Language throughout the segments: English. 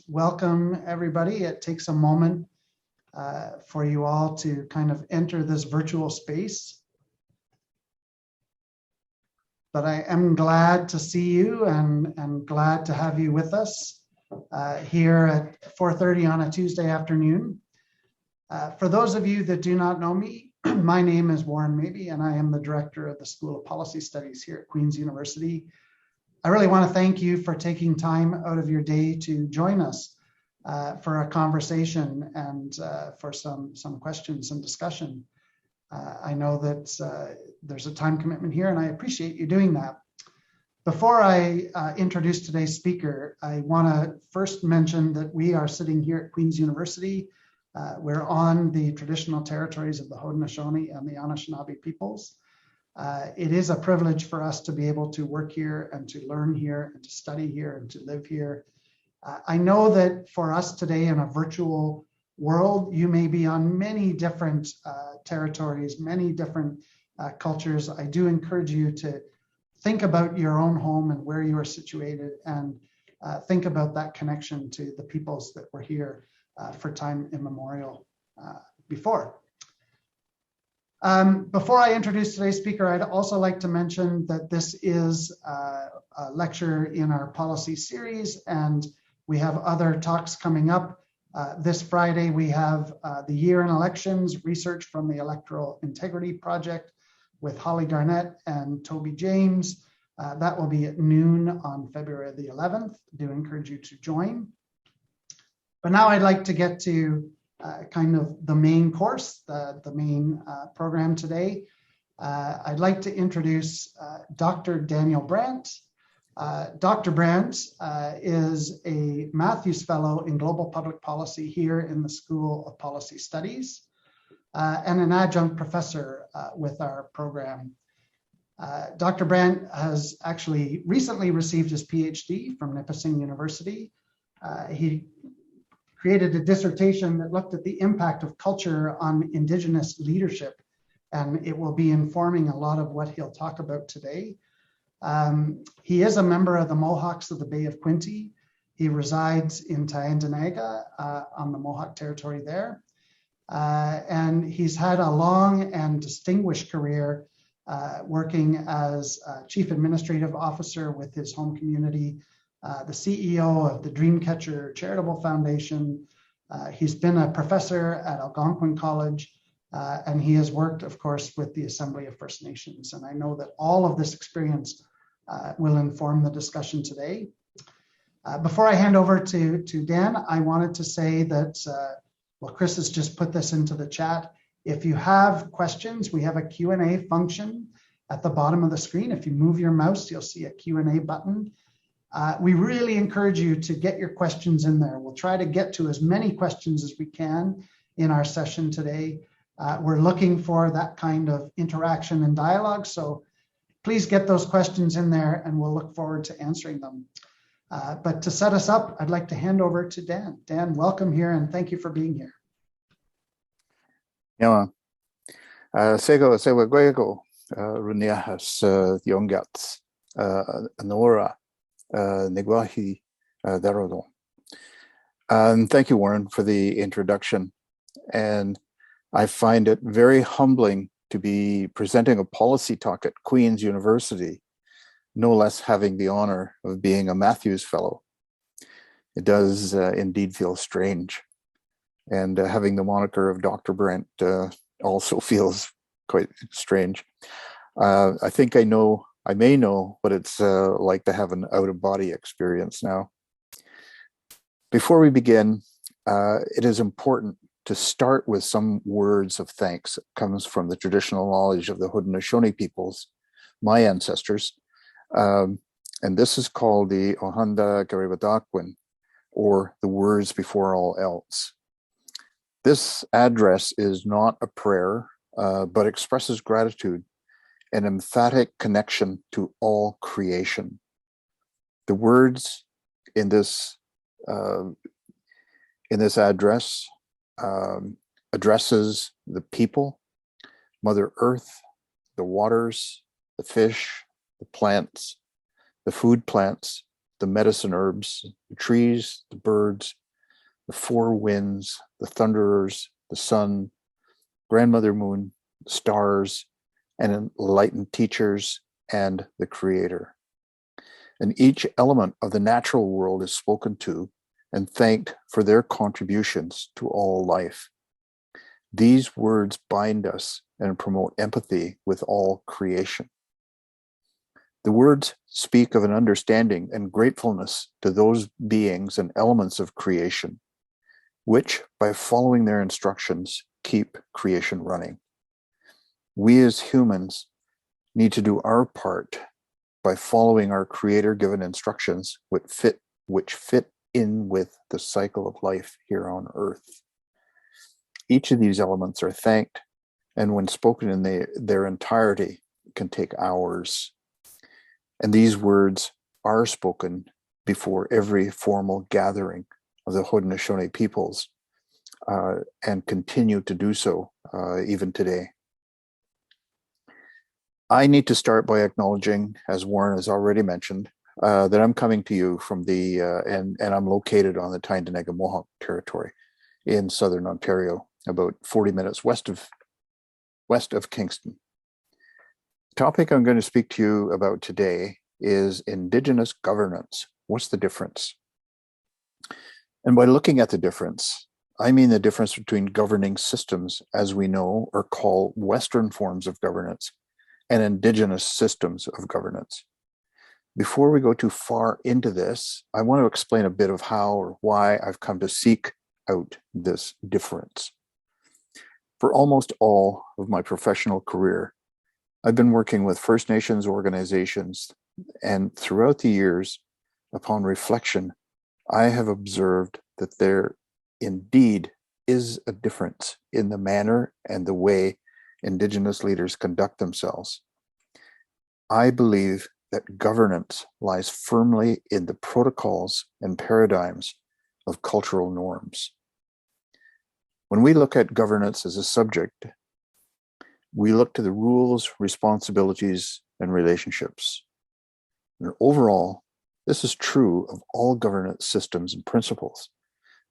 welcome everybody. It takes a moment for you all to kind of enter this virtual space. But I am glad to see you and glad to have you with us here at 4:30 on a Tuesday afternoon. For those of you that do not know me, my name is Warren Mabey and I am the director of the School of Policy Studies here at Queen's University. I really want to thank you for taking time out of your day to join us for a conversation and for some questions and discussion. I know that there's a time commitment here and I appreciate you doing that. Before I introduce today's speaker, I want to first mention that we are sitting here at Queen's University. We're on the traditional territories of the Haudenosaunee and the Anishinaabe peoples. It is a privilege for us to be able to work here and to learn here and to study here and to live here. I know that for us today in a virtual world, you may be on many different territories, many different cultures. I do encourage you to think about your own home and where you are situated and think about that connection to the peoples that were here for time immemorial before. Before I introduce today's speaker, I'd also like to mention that this is a lecture in our policy series, and we have other talks coming up. This Friday, we have the Year in Elections, research from the Electoral Integrity Project with Holly Garnett and Toby James. That will be at noon on February the 11th. I do encourage you to join. But now I'd like to get to kind of the main course, the main program today. I'd like to introduce Dr. Daniel Brant. Dr. Brant is a Matthews Fellow in Global Public Policy here in the School of Policy Studies and an adjunct professor with our program. Dr. Brant has actually recently received his PhD from Nipissing University. He created a dissertation that looked at the impact of culture on Indigenous leadership, and it will be informing a lot of what he'll talk about today. He is a member of the Mohawks of the Bay of Quinte. He resides in Tyendinaga on the Mohawk Territory there. And he's had a long and distinguished career working as Chief Administrative Officer with his home community, the CEO of the Dreamcatcher Charitable Foundation. He's been a professor at Algonquin College, and he has worked, of course, with the Assembly of First Nations. And I know that all of this experience will inform the discussion today. Before I hand over to Dan, I wanted to say that, well, Chris has just put this into the chat. If you have questions, we have a Q&A function at the bottom of the screen. If you move your mouse, you'll see a Q&A button. We really encourage you to get your questions in there. We'll try to get to as many questions as we can in our session today. We're looking for that kind of interaction and dialogue. So please get those questions in there and we'll look forward to answering them. But to set us up, I'd like to hand over to Dan. Dan, welcome here and thank you for being here. Yeah, sego gwego runiahas yongats anora negwahi darodo. And thank you, Warren, for the introduction. And I find it very humbling to be presenting a policy talk at Queen's University, no less having the honor of being a Matthews Fellow. It does indeed feel strange. And having the moniker of Dr. Brant also feels quite strange. I think I may know what it's like to have an out-of-body experience now. Before we begin, it is important to start with some words of thanks. It comes from the traditional knowledge of the Haudenosaunee peoples, my ancestors. And this is called the Ohanda Garibadakwin, or the words before all else. This address is not a prayer, but expresses gratitude, an emphatic connection to all creation. The words in this address addresses the people, Mother Earth, the waters, the fish, the plants, the food plants, the medicine herbs, the trees, the birds, the four winds, the thunderers, the sun, grandmother moon, the stars, and enlightened teachers, and the creator. And each element of the natural world is spoken to and thanked for their contributions to all life. These words bind us and promote empathy with all creation. The words speak of an understanding and gratefulness to those beings and elements of creation, which, by following their instructions, keep creation running. We as humans need to do our part by following our creator-given instructions, which fit in with the cycle of life here on Earth. Each of these elements are thanked, and when spoken in their entirety, can take hours. And these words are spoken before every formal gathering of the Haudenosaunee peoples, and continue to do so even today. I need to start by acknowledging, as Warren has already mentioned, that I'm coming to you from and I'm located on the Tyendinaga Mohawk Territory in southern Ontario, about 40 minutes west of Kingston. The topic I'm going to speak to you about today is Indigenous governance. What's the difference? And by looking at the difference, I mean the difference between governing systems, as we know or call Western forms of governance, and Indigenous systems of governance. Before we go too far into this, I want to explain a bit of how or why I've come to seek out this difference. For almost all of my professional career, I've been working with First Nations organizations, and throughout the years, upon reflection, I have observed that there indeed is a difference in the manner and the way Indigenous leaders conduct themselves. I believe that governance lies firmly in the protocols and paradigms of cultural norms. When we look at governance as a subject, we look to the rules, responsibilities, and relationships. And overall, this is true of all governance systems and principles.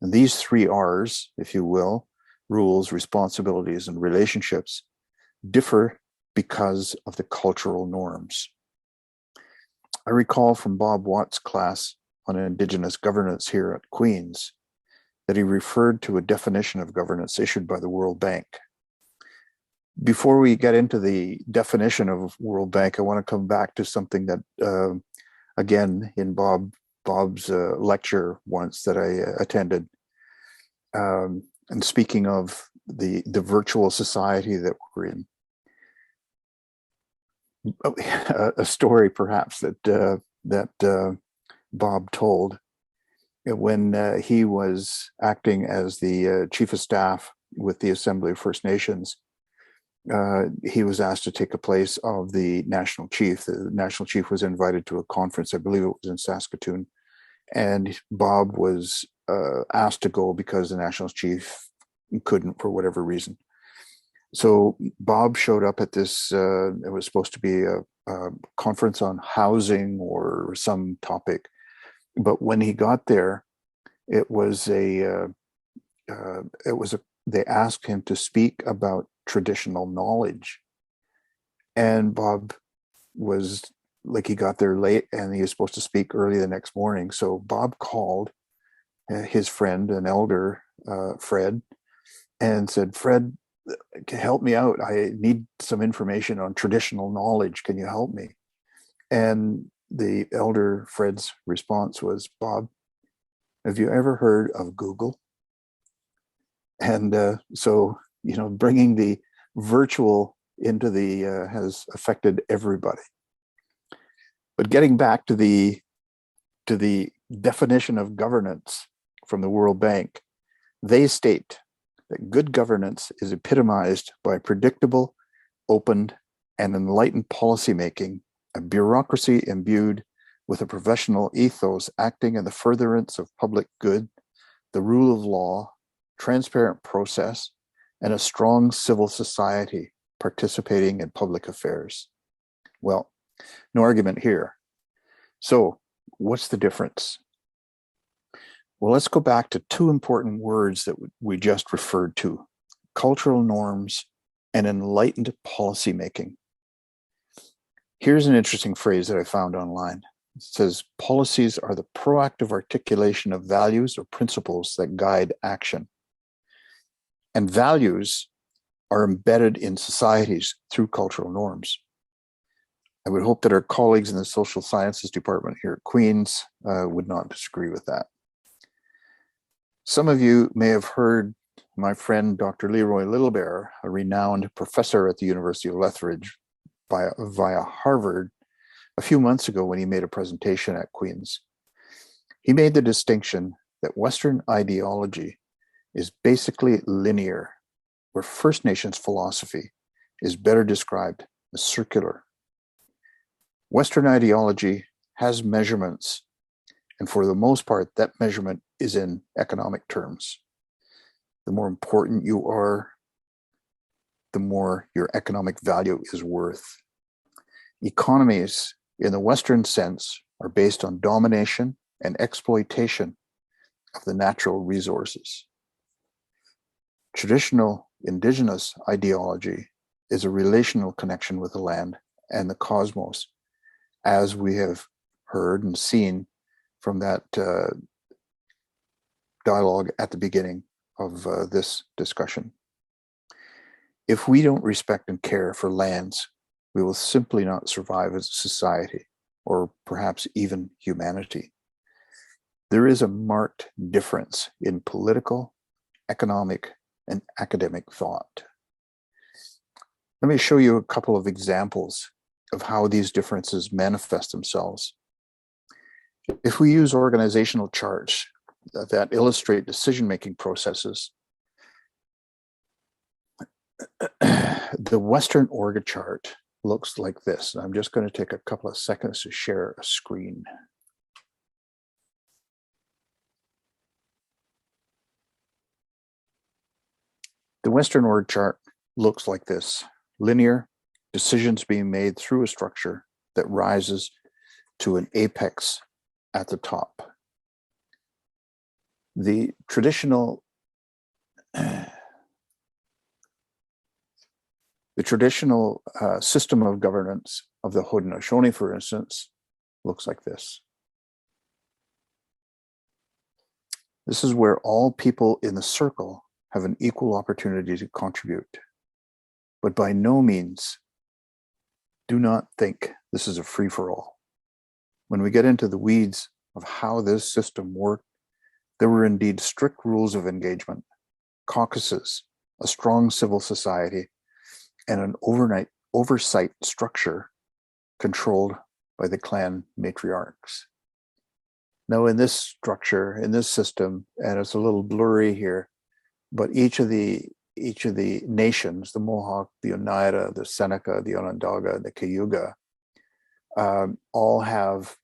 And these three R's, if you will, rules, responsibilities, and relationships, differ because of the cultural norms. I recall from Bob Watt's class on Indigenous governance here at Queen's that he referred to a definition of governance issued by the World Bank. Before we get into the definition of World Bank, I want to come back to something that, again, in Bob's lecture once that I attended, and speaking of the virtual society that we're in. A story perhaps that Bob told when he was acting as the chief of staff with the Assembly of First Nations. He was asked to take a place of the national chief. The national chief was invited to a conference, I believe it was in Saskatoon, and Bob was asked to go because the national chief couldn't for whatever reason. So Bob showed up at this, it was supposed to be a conference on housing or some topic. But when he got there, they asked him to speak about traditional knowledge. And Bob was like, he got there late and he was supposed to speak early the next morning. So Bob called his friend, an elder, Fred, and said, "Fred, help me out. I need some information on traditional knowledge. Can you help me?" And the elder Fred's response was, "Bob, have you ever heard of Google?" And so, bringing the virtual into the has affected everybody. But getting back to the definition of governance from the World Bank, they state that good governance is epitomized by predictable, open, and enlightened policymaking, a bureaucracy imbued with a professional ethos acting in the furtherance of public good, the rule of law, transparent process, and a strong civil society participating in public affairs. Well, no argument here. So What's the difference? Well, let's go back to two important words that we just referred to: cultural norms and enlightened policymaking. Here's an interesting phrase that I found online. It says, policies are the proactive articulation of values or principles that guide action. And values are embedded in societies through cultural norms. I would hope that our colleagues in the social sciences department here at Queen's would not disagree with that. Some of you may have heard my friend Dr. Leroy Littlebear, a renowned professor at the University of Lethbridge via Harvard, a few months ago when he made a presentation at Queen's. He made the distinction that Western ideology is basically linear, where First Nations philosophy is better described as circular. Western ideology has measurements, and for the most part, that measurement is in economic terms. The more important you are, the more your economic value is worth. Economies, in the Western sense, are based on domination and exploitation of the natural resources. Traditional Indigenous ideology is a relational connection with the land and the cosmos, as we have heard and seen from that dialogue at the beginning of this discussion. If we don't respect and care for lands, we will simply not survive as a society, or perhaps even humanity. There is a marked difference in political, economic, and academic thought. Let me show you a couple of examples of how these differences manifest themselves. If we use organizational charts that illustrate decision-making processes, the Western org chart looks like this. I'm just going to take a couple of seconds to share a screen. The Western org chart looks like this: linear, decisions being made through a structure that rises to an apex at the top. The traditional system of governance of the Haudenosaunee, for instance, looks like this. This is where all people in the circle have an equal opportunity to contribute. But by no means, do not think this is a free-for-all. When we get into the weeds of how this system worked, there were indeed strict rules of engagement, caucuses, a strong civil society, and an oversight structure controlled by the clan matriarchs. Now, in this structure, in this system, and it's a little blurry here, but each of the nations, the Mohawk, the Oneida, the Seneca, the Onondaga, the Cayuga, all have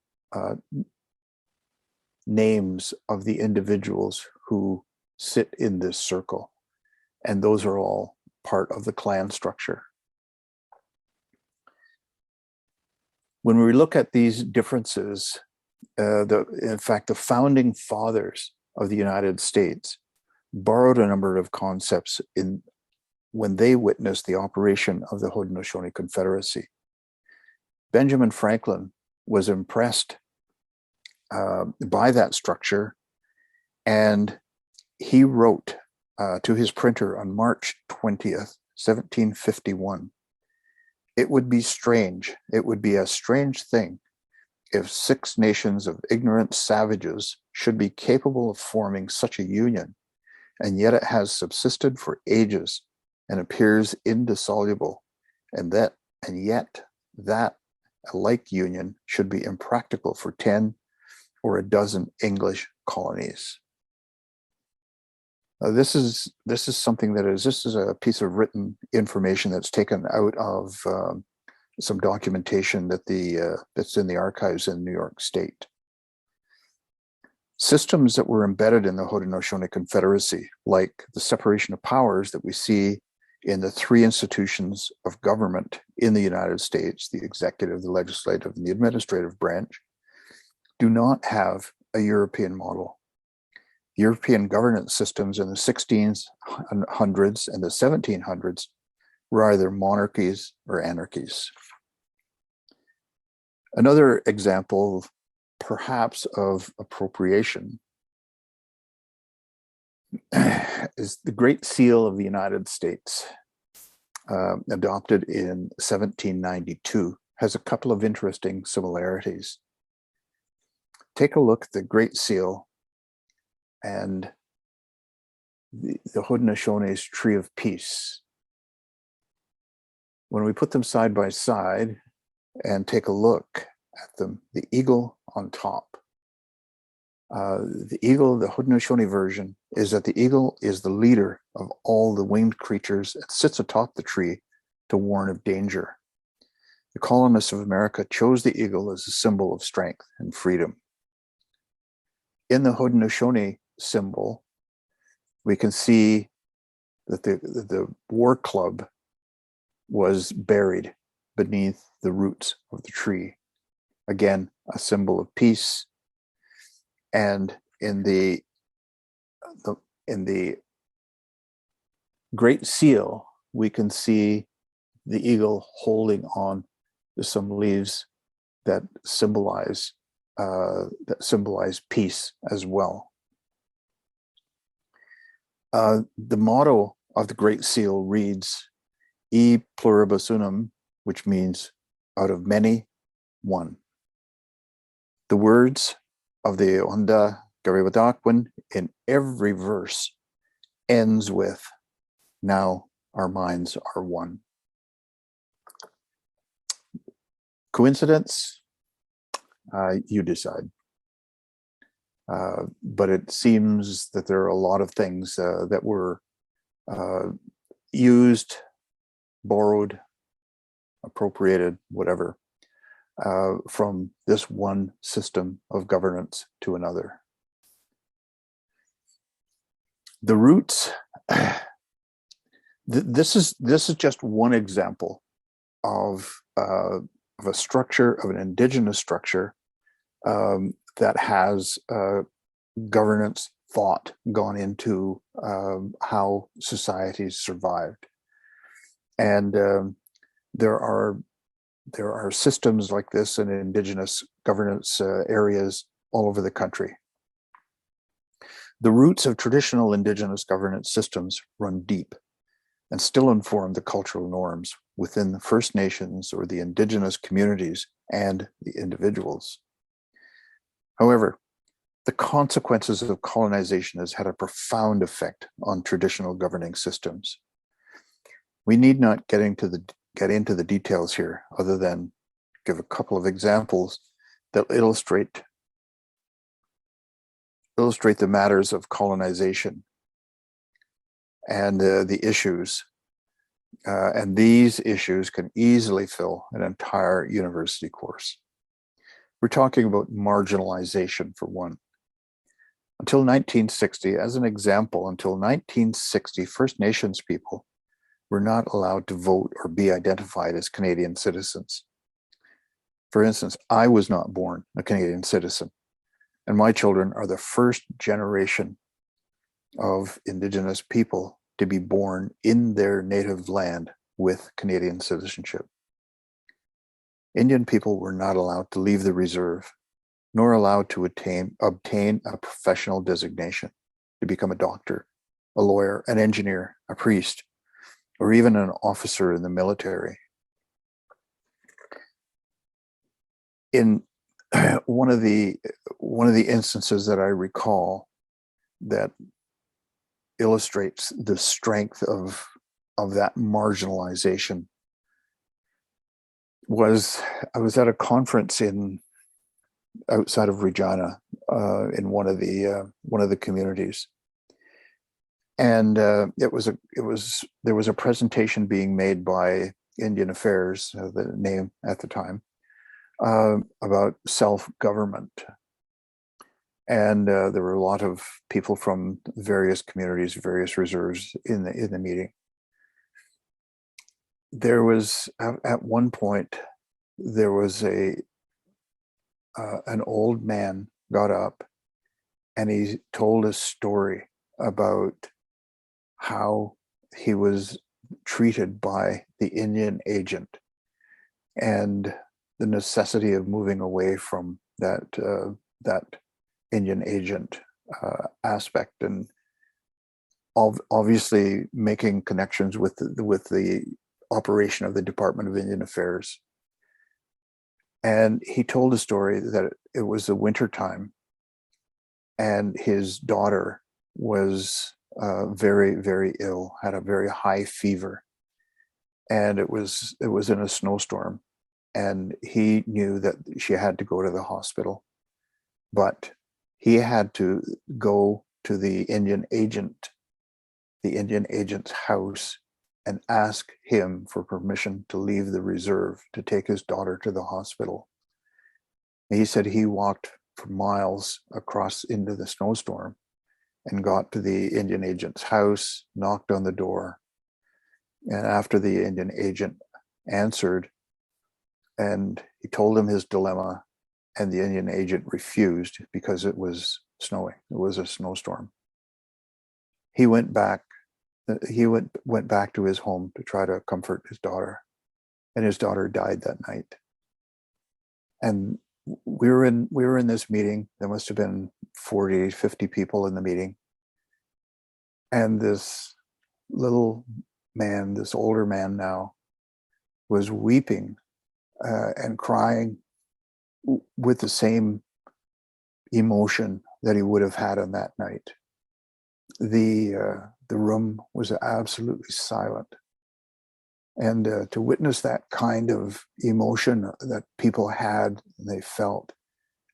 names of the individuals who sit in this circle. And those are all part of the clan structure. When we look at these differences, in fact, the founding fathers of the United States borrowed a number of concepts when they witnessed the operation of the Haudenosaunee Confederacy. Benjamin Franklin was impressed by that structure, and he wrote to his printer on March 20th, 1751, "It would be strange, it would be a strange thing if 6 nations of ignorant savages should be capable of forming such a union, and yet it has subsisted for ages and appears indissoluble, and yet that a like union should be impractical for 10 or a dozen English colonies." This is something this is a piece of written information that's taken out of some documentation that's in the archives in New York State. Systems that were embedded in the Haudenosaunee Confederacy, like the separation of powers that we see in the 3 institutions of government in the United States, the executive, the legislative, and the administrative branch, do not have a European model. European governance systems in the 1600s and the 1700s were either monarchies or anarchies. Another example, perhaps, of appropriation is the Great Seal of the United States, adopted in 1792, has a couple of interesting similarities. Take a look at the Great Seal and the Haudenosaunee's Tree of Peace. When we put them side by side and take a look at them, the eagle on top, the eagle, the Haudenosaunee version, is that the eagle is the leader of all the winged creatures. It sits atop the tree to warn of danger. The colonists of America chose the eagle as a symbol of strength and freedom. In the Haudenosaunee symbol, we can see that the war club was buried beneath the roots of the tree. Again, a symbol of peace. And in the Great Seal, we can see the eagle holding on to some leaves that symbolize peace as well. The motto of the Great Seal reads, "E pluribus unum," which means out of many, one. The words of the Onda Gariwadakwin in every verse ends with, "Now our minds are one." Coincidence? You decide. But it seems that there are a lot of things that were used, borrowed, appropriated, whatever, from this one system of governance to another. The roots, this is just one example of a structure, of an Indigenous structure that has governance thought gone into how societies survived. And there are systems like this in Indigenous governance areas all over the country. The roots of traditional Indigenous governance systems run deep and still inform the cultural norms within the First Nations or the Indigenous communities and the individuals. However, the consequences of colonization has had a profound effect on traditional governing systems. We need not get into the details here, other than give a couple of examples that illustrate the matters of colonization and the issues. And these issues can easily fill an entire university course. We're talking about marginalization, for one. Until 1960, as an example, until 1960, First Nations people were not allowed to vote or be identified as Canadian citizens. For instance, I was not born a Canadian citizen, and my children are the first generation of Indigenous people to be born in their native land with Canadian citizenship. Indian people were not allowed to leave the reserve, nor allowed to obtain a professional designation to become a doctor, a lawyer, an engineer, a priest, or even an officer in the military. In one of the instances that I recall that illustrates the strength of that marginalization was, I was at a conference outside of Regina, in one of the communities, and there was a presentation being made by Indian Affairs, the name at the time, about self-government. And there were a lot of people from various communities, various reserves in the meeting. There was, at one point, there was a an old man got up and he told a story about how he was treated by the Indian agent and the necessity of moving away from that Indian agent aspect, and obviously making connections with the operation of the Department of Indian Affairs. And he told a story that it was the winter time, and his daughter was very, very ill, had a very high fever, and it was in a snowstorm, and he knew that she had to go to the hospital, but he had to go to the Indian agent's house and ask him for permission to leave the reserve to take his daughter to the hospital. And he said he walked for miles across into the snowstorm and got to the Indian agent's house, knocked on the door. And after the Indian agent answered, and he told him his dilemma, and the Indian agent refused because it was snowing. It was a snowstorm. He went back. He went back to his home to try to comfort his daughter, and his daughter died that night. And we were in this meeting. There must have been 40, 50 people in the meeting. And this little man, this older man now, was weeping and crying with the same emotion that he would have had on that night. The room was absolutely silent. And to witness that kind of emotion that people had, and they felt,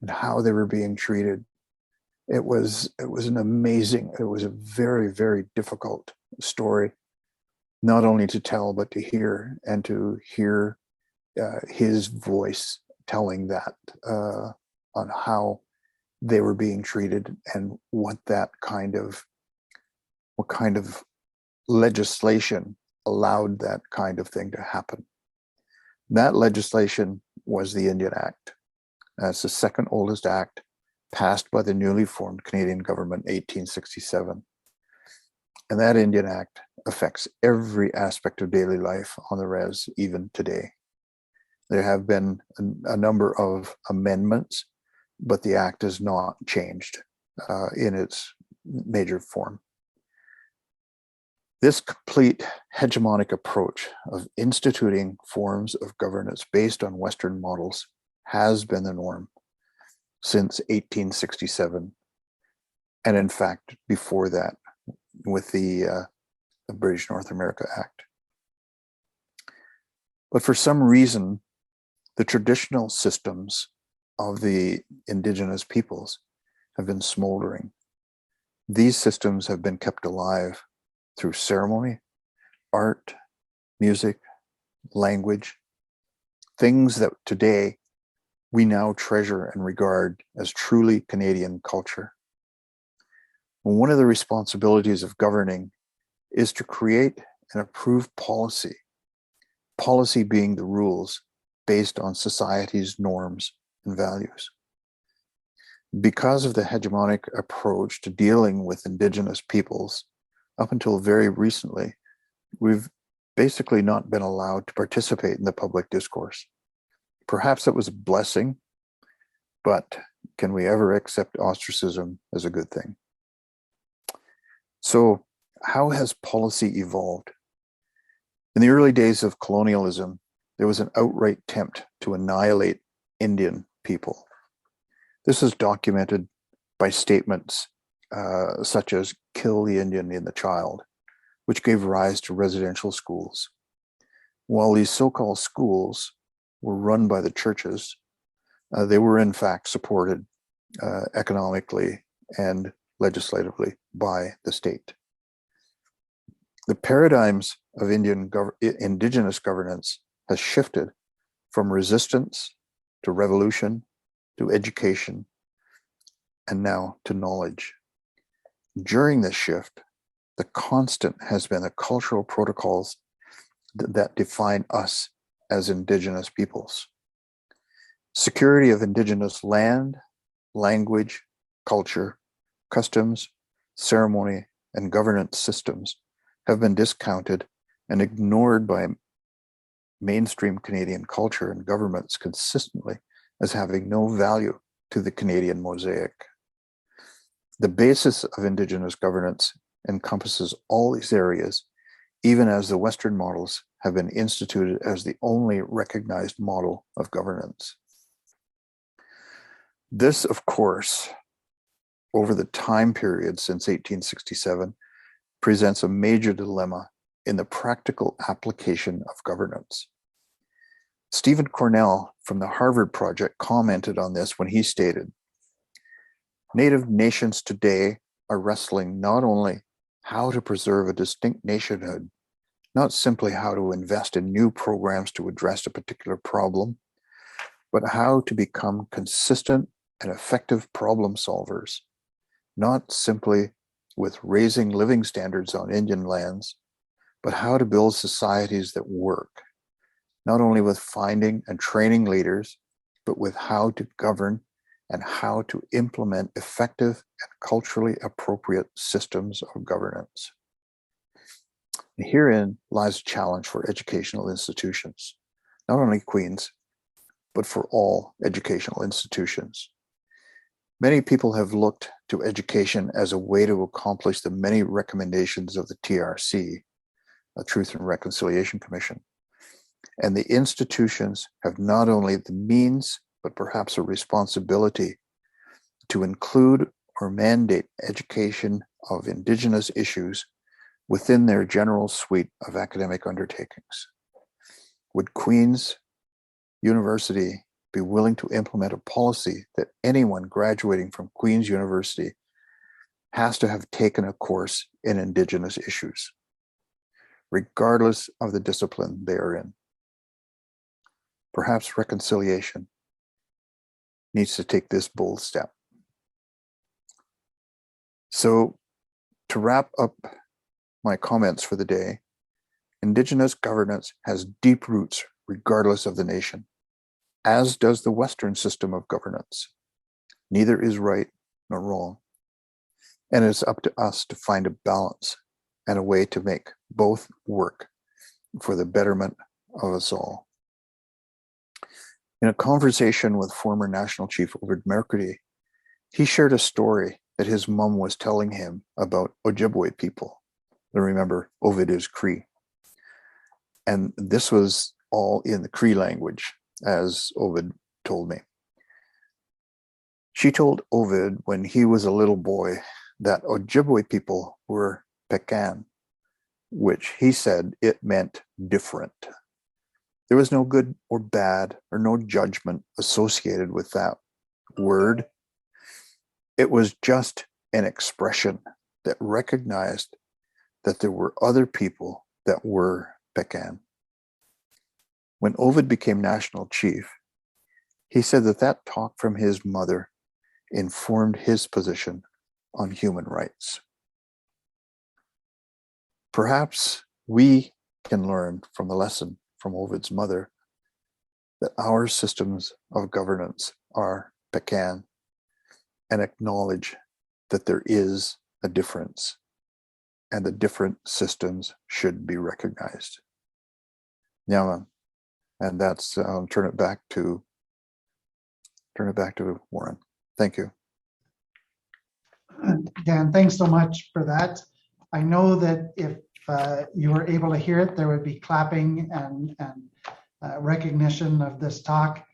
and how they were being treated, it was a very, very difficult story, not only to tell, but to hear, and to hear his voice telling that on how they were being treated, and what kind of legislation allowed that kind of thing to happen. That legislation was the Indian Act. That's the second oldest act passed by the newly formed Canadian government in 1867. And that Indian Act affects every aspect of daily life on the res, even today. There have been a number of amendments, but the act has not changed in its major form. This complete hegemonic approach of instituting forms of governance based on Western models has been the norm since 1867, and in fact before that with the British North America Act. But for some reason, the traditional systems of the Indigenous peoples have been smoldering. These systems have been kept alive through ceremony, art, music, language, things that today we now treasure and regard as truly Canadian culture. One of the responsibilities of governing is to create and approve policy, policy being the rules based on society's norms and values. Because of the hegemonic approach to dealing with Indigenous peoples, up until very recently, we've basically not been allowed to participate in the public discourse. Perhaps that was a blessing, but can we ever accept ostracism as a good thing? So how has policy evolved? In the early days of colonialism, there was an outright attempt to annihilate Indian people. This is documented by statements such as "kill the Indian in the child," which gave rise to residential schools. While these so-called schools were run by the churches, they were in fact supported economically and legislatively by the state. The paradigms of Indigenous governance has shifted from resistance to revolution to education and now to knowledge. During this shift, the constant has been the cultural protocols that define us as Indigenous peoples. Security of Indigenous land, language, culture, customs, ceremony, and governance systems have been discounted and ignored by mainstream Canadian culture and governments consistently as having no value to the Canadian mosaic. The basis of Indigenous governance encompasses all these areas, even as the Western models have been instituted as the only recognized model of governance. This, of course, over the time period since 1867, presents a major dilemma in the practical application of governance. Stephen Cornell from the Harvard Project commented on this when he stated, "Native nations today are wrestling not only how to preserve a distinct nationhood, not simply how to invest in new programs to address a particular problem, but how to become consistent and effective problem solvers, not simply with raising living standards on Indian lands, but how to build societies that work, not only with finding and training leaders, but with how to govern and how to implement effective and culturally appropriate systems of governance." And herein lies a challenge for educational institutions, not only Queen's, but for all educational institutions. Many people have looked to education as a way to accomplish the many recommendations of the TRC, the Truth and Reconciliation Commission. And the institutions have not only the means, but perhaps a responsibility to include or mandate education of Indigenous issues within their general suite of academic undertakings. Would Queen's University be willing to implement a policy that anyone graduating from Queen's University has to have taken a course in Indigenous issues, regardless of the discipline they are in? Perhaps reconciliation needs to take this bold step. So, to wrap up my comments for the day, Indigenous governance has deep roots regardless of the nation, as does the Western system of governance. Neither is right nor wrong. And it's up to us to find a balance and a way to make both work for the betterment of us all. In a conversation with former National Chief Ovid Mercury, he shared a story that his mom was telling him about Ojibwe people. And remember, Ovid is Cree. And this was all in the Cree language, as Ovid told me. She told Ovid when he was a little boy that Ojibwe people were Pecan, which he said it meant different. There was no good or bad or no judgment associated with that word. It was just an expression that recognized that there were other people that were Pecan. When Ovid became national chief, he said that that talk from his mother informed his position on human rights. Perhaps we can learn from the lesson from Ovid's mother that our systems of governance are Pecan and acknowledge that there is a difference and the different systems should be recognized. Nyama, and that's turn it back to Warren. Thank you. Dan, thanks so much for that. I know that if you were able to hear it, there would be clapping and recognition of this talk.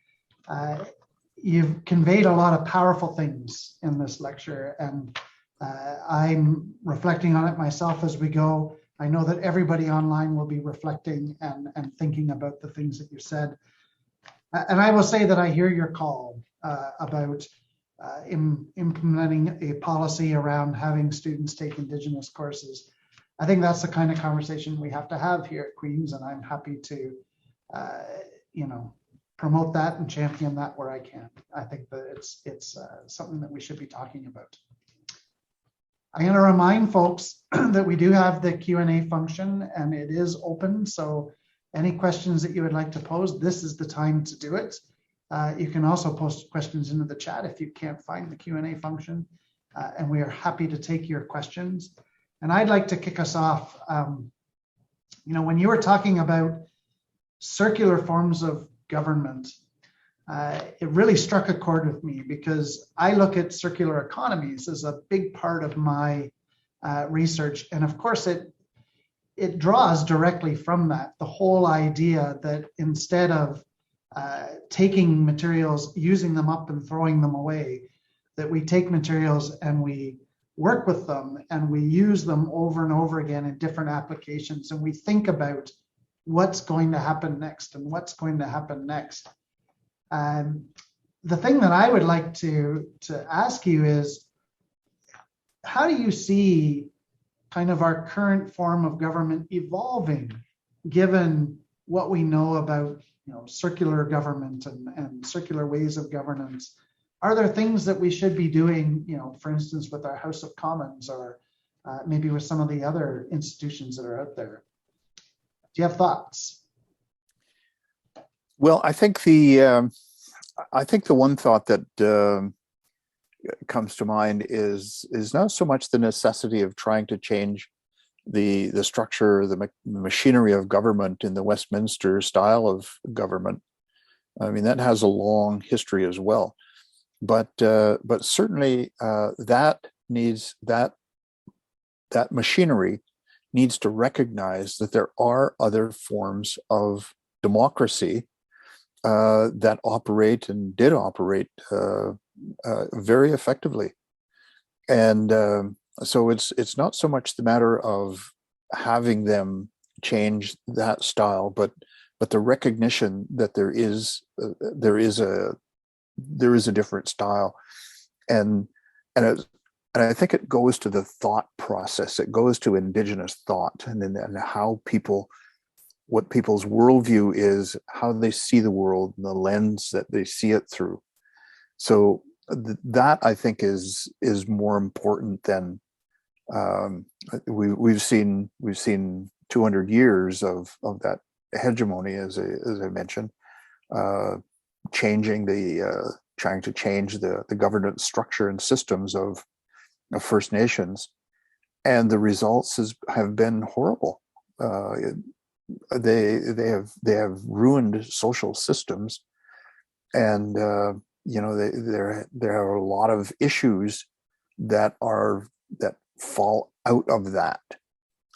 You've conveyed a lot of powerful things in this lecture, and I'm reflecting on it myself as we go. I know that everybody online will be reflecting and thinking about the things that you said. And I will say that I hear your call about implementing a policy around having students take Indigenous courses. I think that's the kind of conversation we have to have here at Queen's, and I'm happy to, promote that and champion that where I can. I think that it's something that we should be talking about. I'm going to remind folks that we do have the Q&A function, and it is open. So any questions that you would like to pose, this is the time to do it. You can also post questions into the chat if you can't find the Q&A function, and we are happy to take your questions. And I'd like to kick us off. When you were talking about circular forms of government, it really struck a chord with me, because I look at circular economies as a big part of my research. And of course, it draws directly from that, the whole idea that instead of taking materials, using them up and throwing them away, that we take materials and we work with them and we use them over and over again in different applications, and we think about what's going to happen next and what's going to happen next. The thing that I would like to ask you is, how do you see kind of our current form of government evolving, given what we know about circular government and circular ways of governance? Are there things that we should be doing, for instance, with our House of Commons, or maybe with some of the other institutions that are out there? Do you have thoughts? Well, I think the one thought that comes to mind is not so much the necessity of trying to change the structure, the machinery of government in the Westminster style of government. I mean, that has a long history as well, but certainly that machinery needs to recognize that there are other forms of democracy that operate and did operate very effectively. And so it's not so much the matter of having them change that style, but the recognition that there is a different style, and I think it goes to the thought process. It goes to Indigenous thought, and how what people's worldview is, how they see the world, and the lens that they see it through. So that, I think, is more important than we've seen 200 years of that hegemony, as I mentioned, trying to change the governance structure and systems of First Nations, and the results have been horrible. They have ruined social systems, and there are a lot of issues that fall out of that,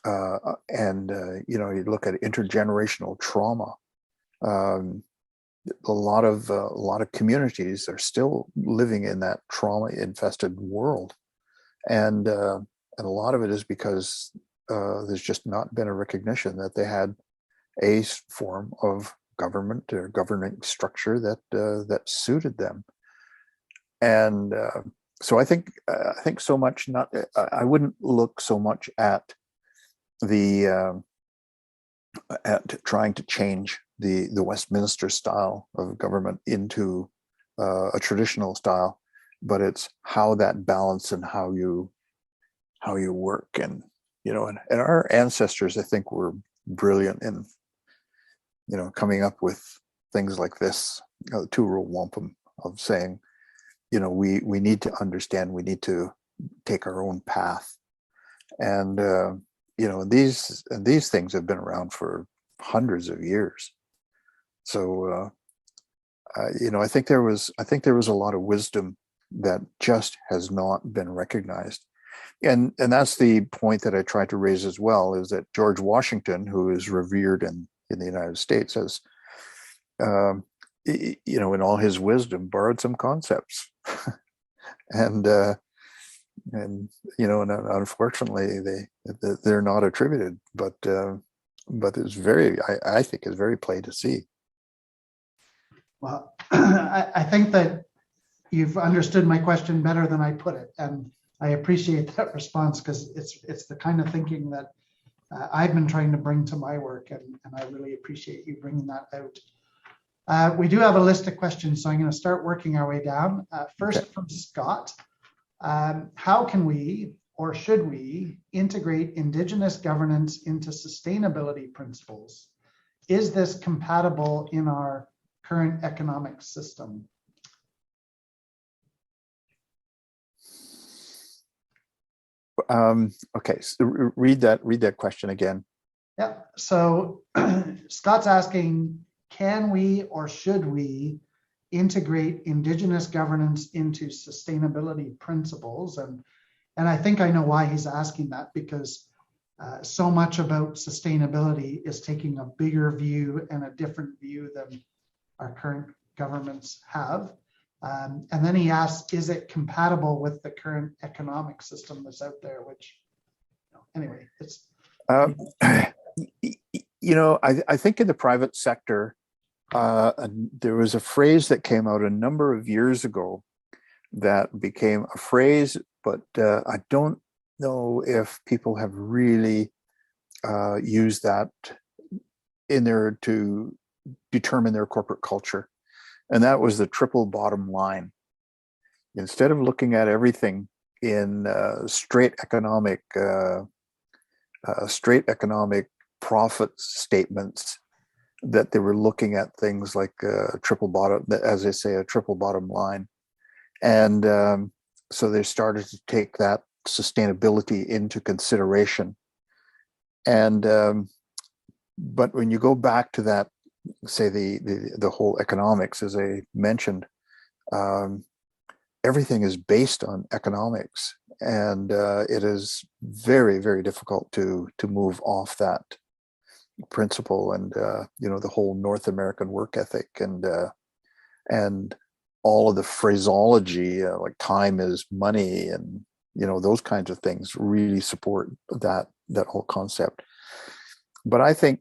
you look at intergenerational trauma. A lot of communities are still living in that trauma-infested world, and a lot of it is because there's just not been a recognition that they had a form of government or governing structure that suited them. And so I think so much I wouldn't look so much at at trying to change the Westminster style of government into a traditional style, but it's how that balance and how you work. And and our ancestors, I think, were brilliant in coming up with things like this, the two-rule wampum of saying, we need to understand, we need to take our own path. And these things have been around for hundreds of years. So I think there was a lot of wisdom that just has not been recognized. And that's the point that I tried to raise as well, is that George Washington, who is revered in the United States, has in all his wisdom borrowed some concepts. and unfortunately they're not attributed, but it's I think it's very plain to see. Well, I think that you've understood my question better than I put it, and I appreciate that response, because it's the kind of thinking that I've been trying to bring to my work, and I really appreciate you bringing that out. We do have a list of questions, so I'm going to start working our way down. First, okay. From Scott, how can we, or should we, integrate Indigenous governance into sustainability principles? Is this compatible in our current economic system? Okay, so read that question again. Yeah, so Scott's asking, can we or should we integrate Indigenous governance into sustainability principles? And I think I know why he's asking that, because so much about sustainability is taking a bigger view and a different view than our current governments have. And then he asks, is it compatible with the current economic system that's out there? Which, anyway, it's. I think in the private sector, there was a phrase that came out a number of years ago that became a phrase, but I don't know if people have really used that in there to determine their corporate culture. And that was the triple bottom line. Instead of looking at everything in straight economic profit statements, that they were looking at things like triple bottom, as they say, a triple bottom line. And so they started to take that sustainability into consideration. And but when you go back to that, say the whole economics, as I mentioned, everything is based on economics, and it is very, very difficult to move off that principle. And the whole North American work ethic and all of the phraseology, like time is money, and those kinds of things really support that whole concept. But I think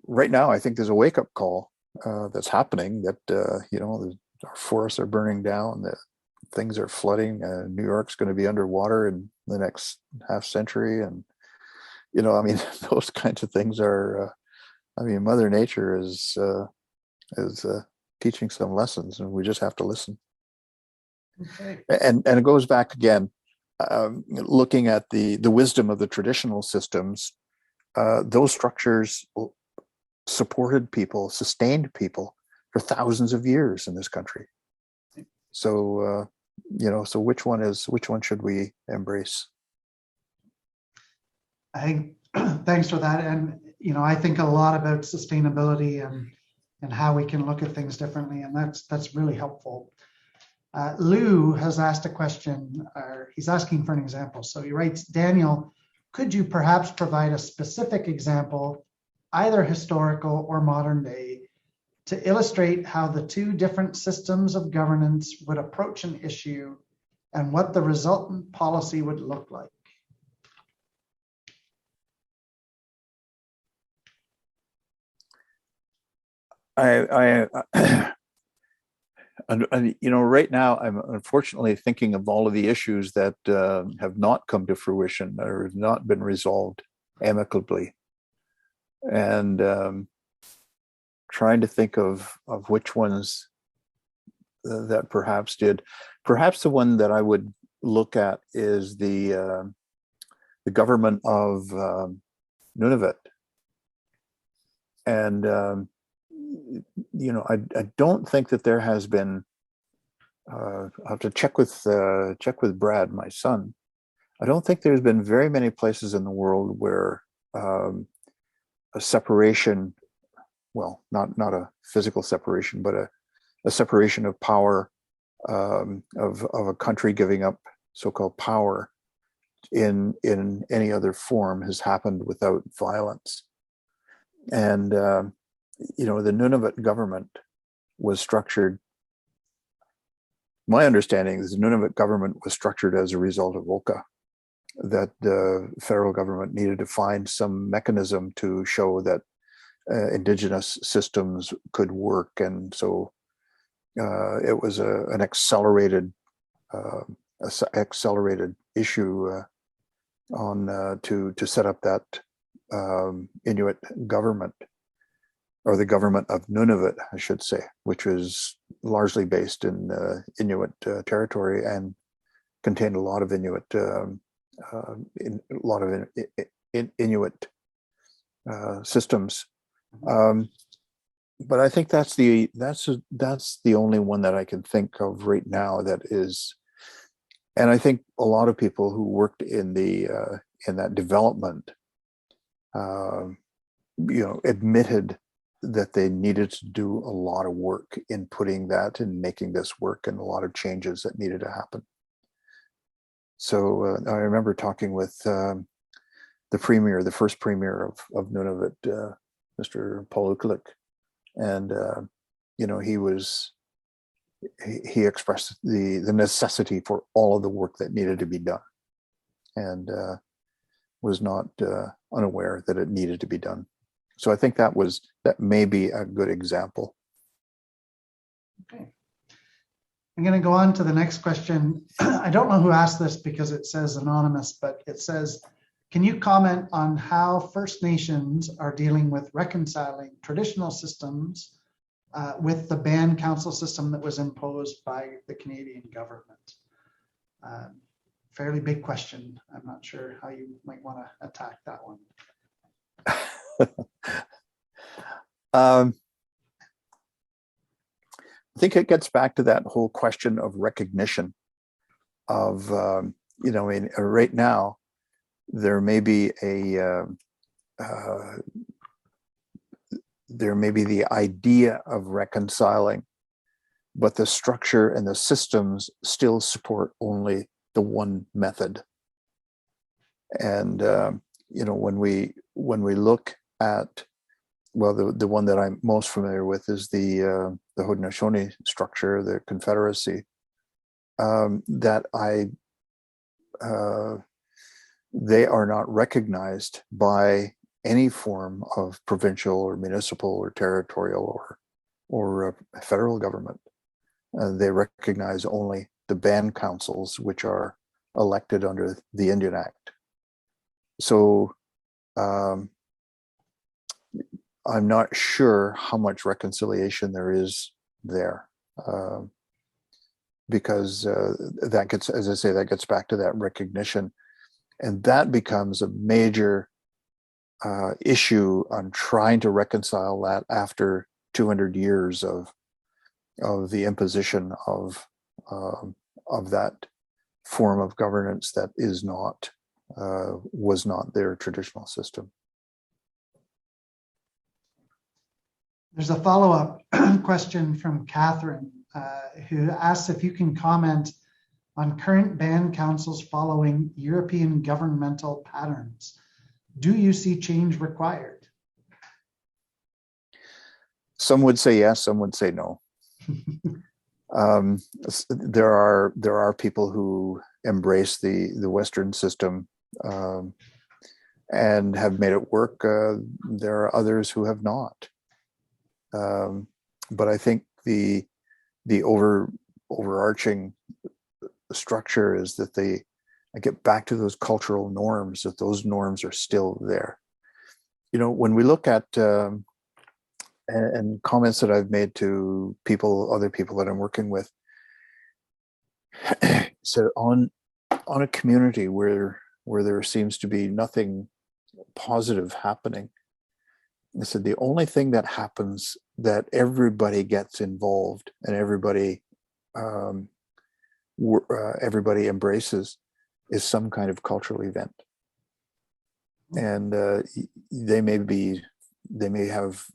right now, I think there's a wake-up call that's happening, that our forests are burning down, that things are flooding, New York's going to be underwater in the next half century, and those kinds of things are Mother Nature is teaching some lessons, and we just have to listen. Okay. And it goes back again, looking at the wisdom of the traditional systems. Those structures supported people, sustained people for thousands of years in this country. So so which one should we embrace? I think thanks for that. And I think a lot about sustainability and how we can look at things differently, and that's really helpful. Lou has asked a question, or he's asking for an example. So he writes, Daniel, could you perhaps provide a specific example, either historical or modern day, to illustrate how the two different systems of governance would approach an issue and what the resultant policy would look like? Right now, I'm unfortunately thinking of all of the issues that have not come to fruition or have not been resolved amicably, and trying to think of which ones that perhaps did. Perhaps the one that I would look at is the government of Nunavut, and I don't think that there has been. I'll have to check with Brad, my son. I don't think there's been very many places in the world where a separation, well, not a physical separation, but a separation of power, of a country giving up so-called power in any other form has happened without violence. And the Nunavut government was structured. My understanding is the Nunavut government was structured as a result of Oka, that the federal government needed to find some mechanism to show that Indigenous systems could work, and so it was an accelerated issue to set up that Inuit government, or the government of Nunavut, I should say, which was largely based in Inuit territory and contained a lot of Inuit systems. But I think that's the only one that I can think of right now that is, and I think a lot of people who worked in that development, admitted that they needed to do a lot of work in putting that and making this work, and a lot of changes that needed to happen. So I remember talking with the first premier of Nunavut, Mr. Paul Ukalik. And he expressed the necessity for all of the work that needed to be done, and was not unaware that it needed to be done. So I think that may be a good example. Okay, I'm going to go on to the next question. I don't know who asked this because it says anonymous, but it says, can you comment on how First Nations are dealing with reconciling traditional systems with the band council system that was imposed by the Canadian government? Fairly big question. I'm not sure how you might want to attack that one. I think it gets back to that whole question of recognition of, right now, there may be the idea of reconciling, but the structure and the systems still support only the one method. And when we look at, well, the one that I'm most familiar with is the Haudenosaunee structure, the Confederacy, they are not recognized by any form of provincial or municipal or territorial or federal government. They recognize only the band councils, which are elected under the Indian Act. So I'm not sure how much reconciliation there is there, because that gets, as I say, that gets back to that recognition. And that becomes a major issue on trying to reconcile that after 200 years of the imposition of that form of governance that was not their traditional system. There's a follow-up question from Catherine, who asks if you can comment on current band councils following European governmental patterns. Do you see change required? Some would say yes, some would say no. There are people who embrace the Western system and have made it work. There are others who have not. But I think the overarching structure is that I get back to those cultural norms, that those norms are still there. When we look at and comments that I've made to other people that I'm working with, so on a community where there seems to be nothing positive happening, I said the only thing that happens that everybody gets involved and everybody embraces is some kind of cultural event. And they may have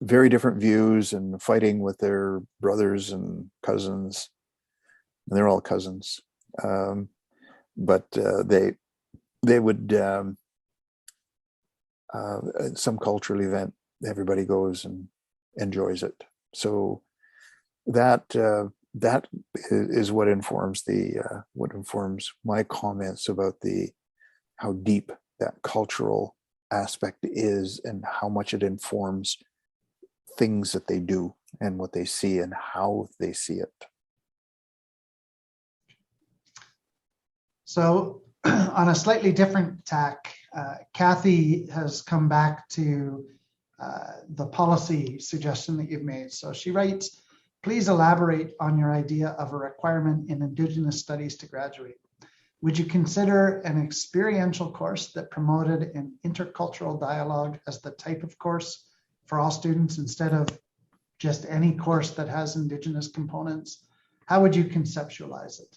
very different views and fighting with their brothers and cousins, and they're all cousins, but they would some cultural event, everybody goes and enjoys it. So that is what informs my comments about how deep that cultural aspect is and how much it informs things that they do and what they see and how they see it. So on a slightly different tack, Kathy has come back to the policy suggestion that you've made. So she writes, please elaborate on your idea of a requirement in Indigenous studies to graduate. would you consider an experiential course that promoted an intercultural dialogue as the type of course for all students instead of just any course that has Indigenous components? How would you conceptualize it?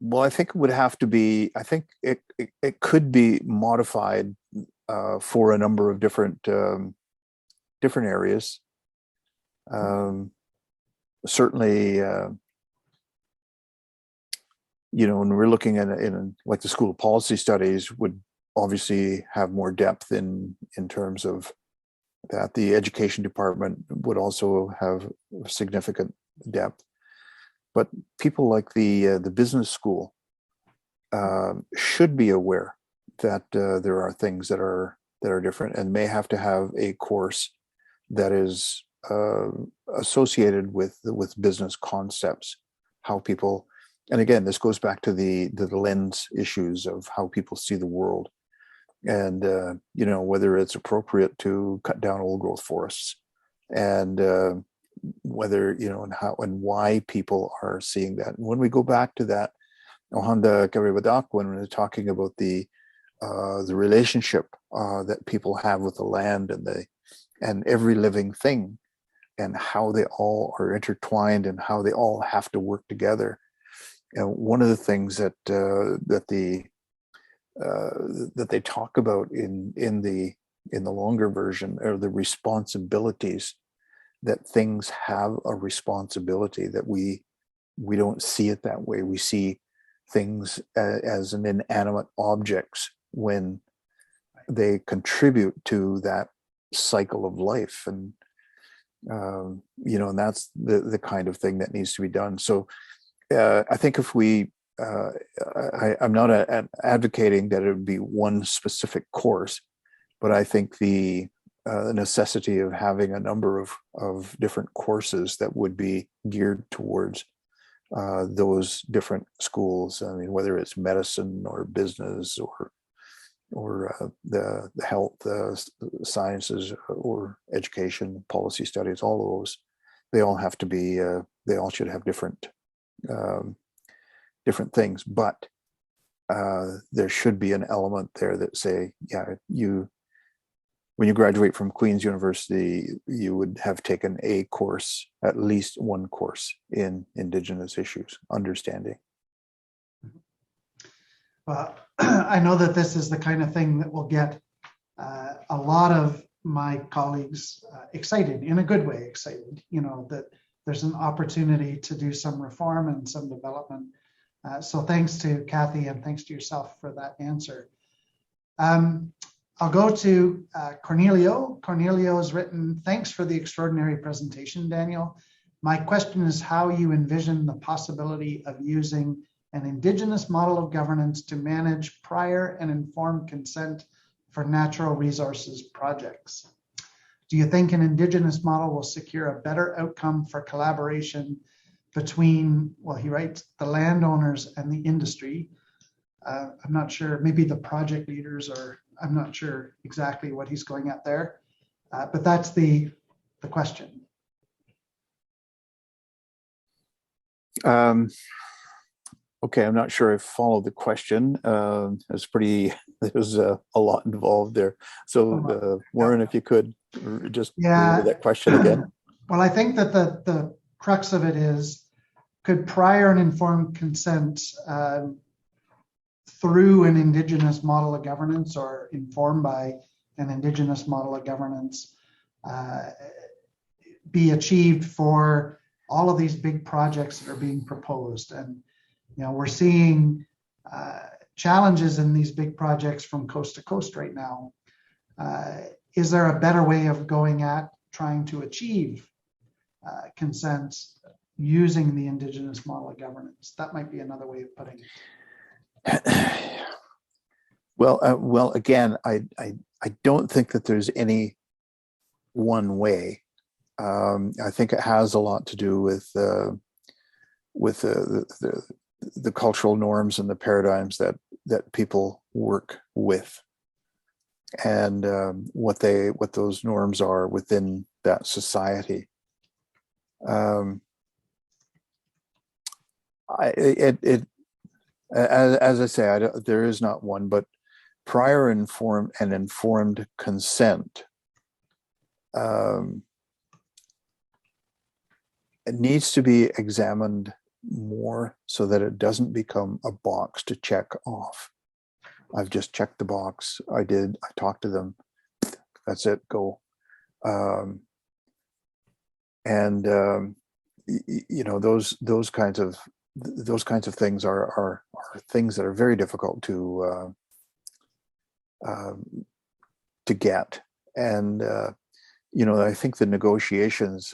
Well, I think it would have to be, I think it could be modified for a number of different areas. Certainly, when we're looking at in like the School of Policy Studies would obviously have more depth in terms of that. The education department would also have significant depth. But people like the business school should be aware that there are things that are different, and may have to have a course that is associated with business concepts, how people, and again, this goes back to the lens issues of how people see the world, and whether it's appropriate to cut down old growth forests, and whether and how and why people are seeing that. And when we go back to that, when we're talking about the relationship that people have with the land and every living thing, and how they all are intertwined and how they all have to work together. And one of the things that they talk about in the longer version are the responsibilities, that things have a responsibility, that we don't see it that way. We see things as an inanimate objects when they contribute to that cycle of life, and and that's the kind of thing that needs to be done. So I think if we I'm not advocating that it would be one specific course, but I think the necessity of having a number of different courses that would be geared towards those different schools. I mean, whether it's medicine or business or the health sciences or education, policy studies, all of those, they all have to be, they all should have different things, but there should be an element there that say, when you graduate from Queen's University, you would have taken a course, at least one course in Indigenous issues, understanding. Well, I know that this is the kind of thing that will get a lot of my colleagues excited, in a good way excited, that there's an opportunity to do some reform and some development. So thanks to Kathy and thanks to yourself for that answer. I'll go to Cornelio. Cornelio has written, thanks for the extraordinary presentation, Daniel. My question is how you envision the possibility of using an Indigenous model of governance to manage prior and informed consent for natural resources projects. Do you think an Indigenous model will secure a better outcome for collaboration between, well, he writes, the landowners and the industry? I'm not sure, maybe the project leaders, or I'm not sure exactly what he's going at there, but that's the question. Okay, I'm not sure I followed the question. There's a lot involved there. So Warren, if you could just read that question again. Well, I think that the crux of it is, could prior and informed consent through an Indigenous model of governance, or informed by an Indigenous model of governance, be achieved for all of these big projects that are being proposed? And we're seeing challenges in these big projects from coast to coast right now. Is there a better way of going at trying to achieve consent using the Indigenous model of governance? That might be another way of putting it. Well, again, I don't think that there's any one way. I think it has a lot to do with the cultural norms and the paradigms that people work with, and what those norms are within that society. Um, as I say, there is not one, but prior informed consent it needs to be examined more so that it doesn't become a box to check off. I've just checked the box. I talked to them. That's it, go. You know, those kinds of things are things that are very difficult to get. And you know, I think the negotiations.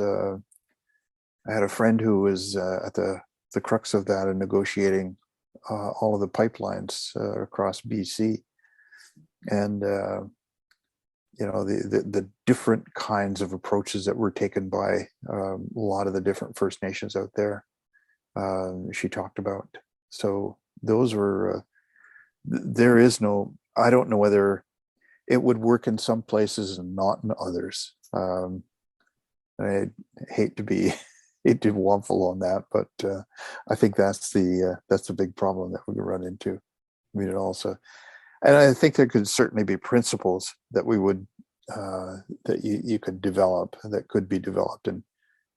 I had a friend who was at the crux of that and negotiating all of the pipelines across BC, and you know, the different kinds of approaches that were taken by a lot of the different First Nations out there. She talked about. So those were. There is no. I don't know whether it would work in some places and not in others. I hate to be. It did waffle on that, but I think that's the big problem that we can run into. I mean, it also, and I think there could certainly be principles that we would that you could develop, that could be developed, and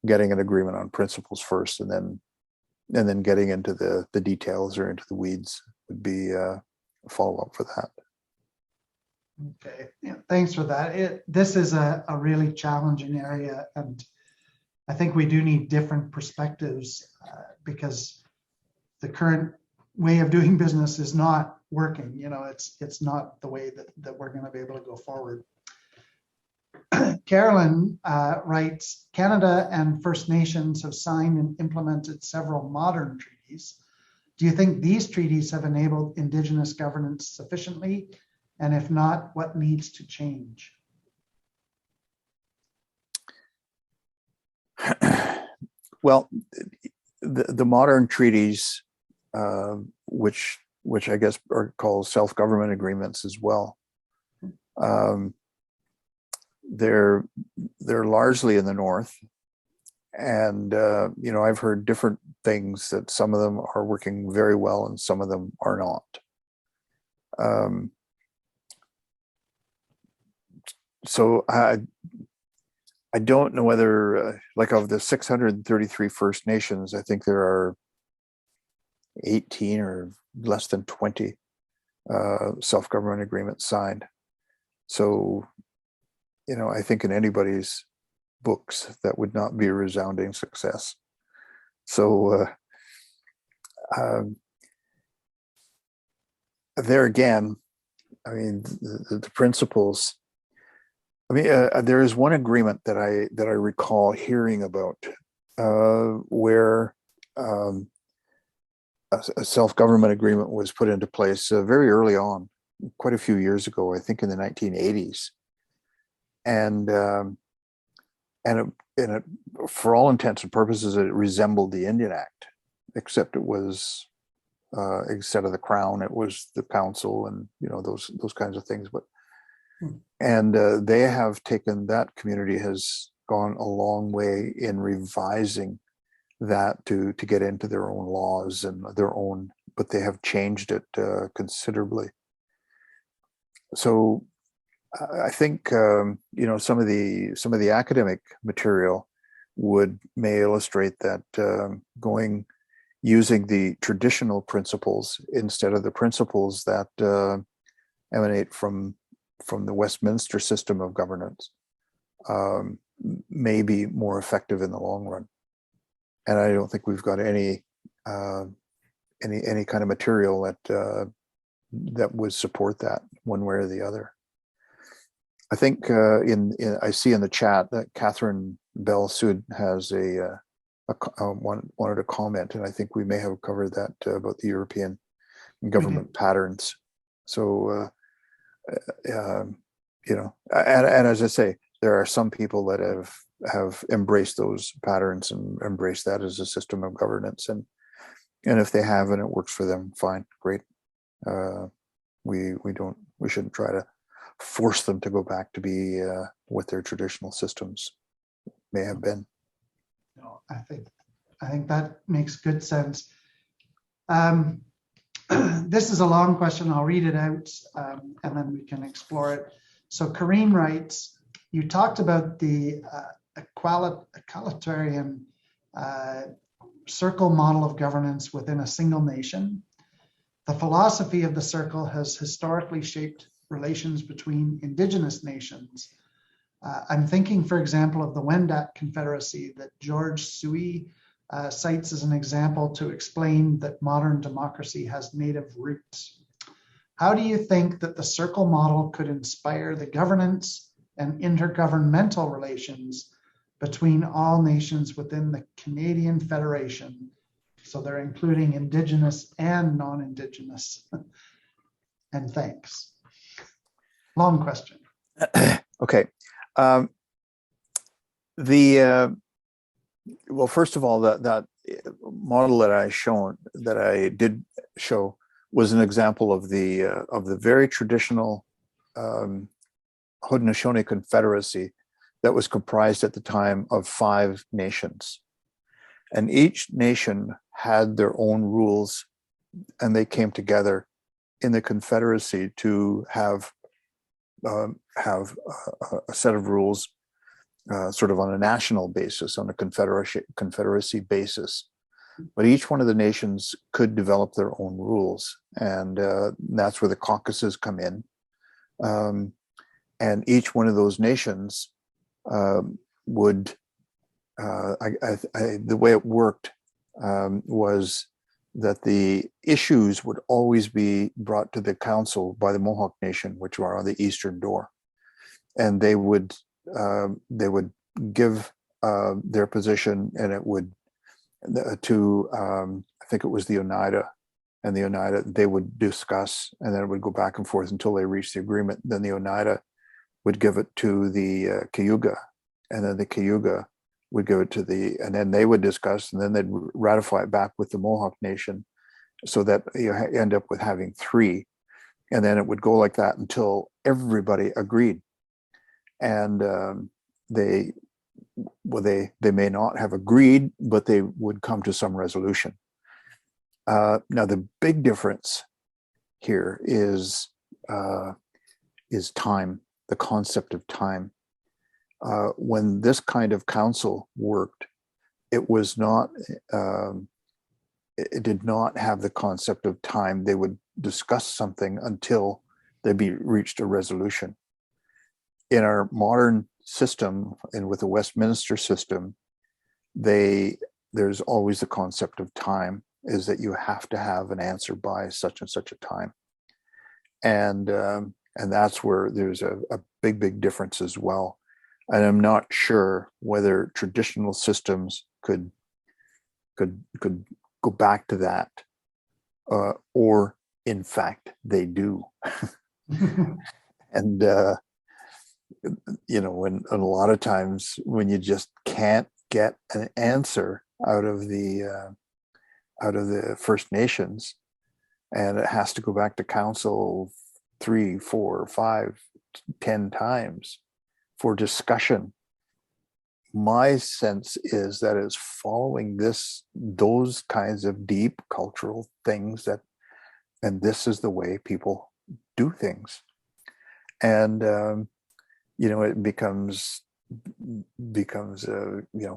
getting an agreement on principles first, and then getting into the details or into the weeds would be a follow-up for that. Okay, yeah, thanks for that. This is a really challenging area, and I think we do need different perspectives because the current way of doing business is not working. You know, it's not the way that we're going to be able to go forward. Carolyn writes, Canada and First Nations have signed and implemented several modern treaties. Do you think these treaties have enabled Indigenous governance sufficiently? And if not, what needs to change? Well, the modern treaties, which I guess are called self-government agreements as well, they're largely in the north, and you know, I've heard different things, that some of them are working very well and some of them are not. So I don't know whether, like, of the 633 First Nations, I think there are 18 or less than 20 self-government agreements signed. So, you know, I think in anybody's books that would not be a resounding success. So there again, I mean, the principles. I mean, there is one agreement that I recall hearing about where a self-government agreement was put into place very early on, quite a few years ago, I think in the 1980s, and for all intents and purposes, it resembled the Indian Act, except it was instead of the Crown, it was the Council, and you know, those kinds of things, but. And they have taken, that community has gone a long way in revising that to get into their own laws and their own, but they have changed it considerably. So I think you know, some of the academic material may illustrate that using the traditional principles instead of the principles that emanate from the Westminster system of governance may be more effective in the long run. And I don't think we've got any kind of material that would support that one way or the other. I think I see in the chat that Catherine Bell Sud has wanted to comment, and I think we may have covered that about the European government patterns. So. You know, and as I say, there are some people that have embraced those patterns and embraced that as a system of governance, and if they have and it works for them, fine, great. We shouldn't try to force them to go back to be what their traditional systems may have been. I think that makes good sense. This is a long question. I'll read it out and then we can explore it. So Kareem writes, you talked about the equalitarian circle model of governance within a single nation. The philosophy of the circle has historically shaped relations between Indigenous nations. I'm thinking, for example, of the Wendat Confederacy that George Suey cites as an example to explain that modern democracy has native roots. How do you think that the circle model could inspire the governance and intergovernmental relations between all nations within the Canadian Federation? So they're including Indigenous and non-Indigenous. And thanks. Long question. Okay. Well, first of all, that model that I did show was an example of the very traditional Haudenosaunee Confederacy that was comprised at the time of 5 nations. And each nation had their own rules, and they came together in the Confederacy to have a set of rules sort of on a national basis, on a confederacy basis. But each one of the nations could develop their own rules, and that's where the caucuses come in. And each one of those nations would, the way it worked was that the issues would always be brought to the council by the Mohawk Nation, which are on the eastern door, and they would give their position, and it would to I think it was the Oneida, and the Oneida they would discuss, and then it would go back and forth until they reached the agreement. Then the Oneida would give it to the Cayuga, and then the Cayuga would give it to and then they would discuss, and then they'd ratify it back with the Mohawk Nation, so that you end up with having 3, and then it would go like that until everybody agreed. And they may not have agreed, but they would come to some resolution. Now the big difference here is time, the concept of time. When this kind of council worked, it was not, it did not have the concept of time. They would discuss something until they reached a resolution. In our modern system, and with the Westminster system, there's always the concept of time, is that you have to have an answer by such and such a time. And that's where there's a big difference as well. And I'm not sure whether traditional systems could go back to that, or in fact they do. And when a lot of times when you just can't get an answer out of the First Nations, and it has to go back to council 3, 4, 5, 10 times for discussion. My sense is that it's following those kinds of deep cultural things, and this is the way people do things. And it becomes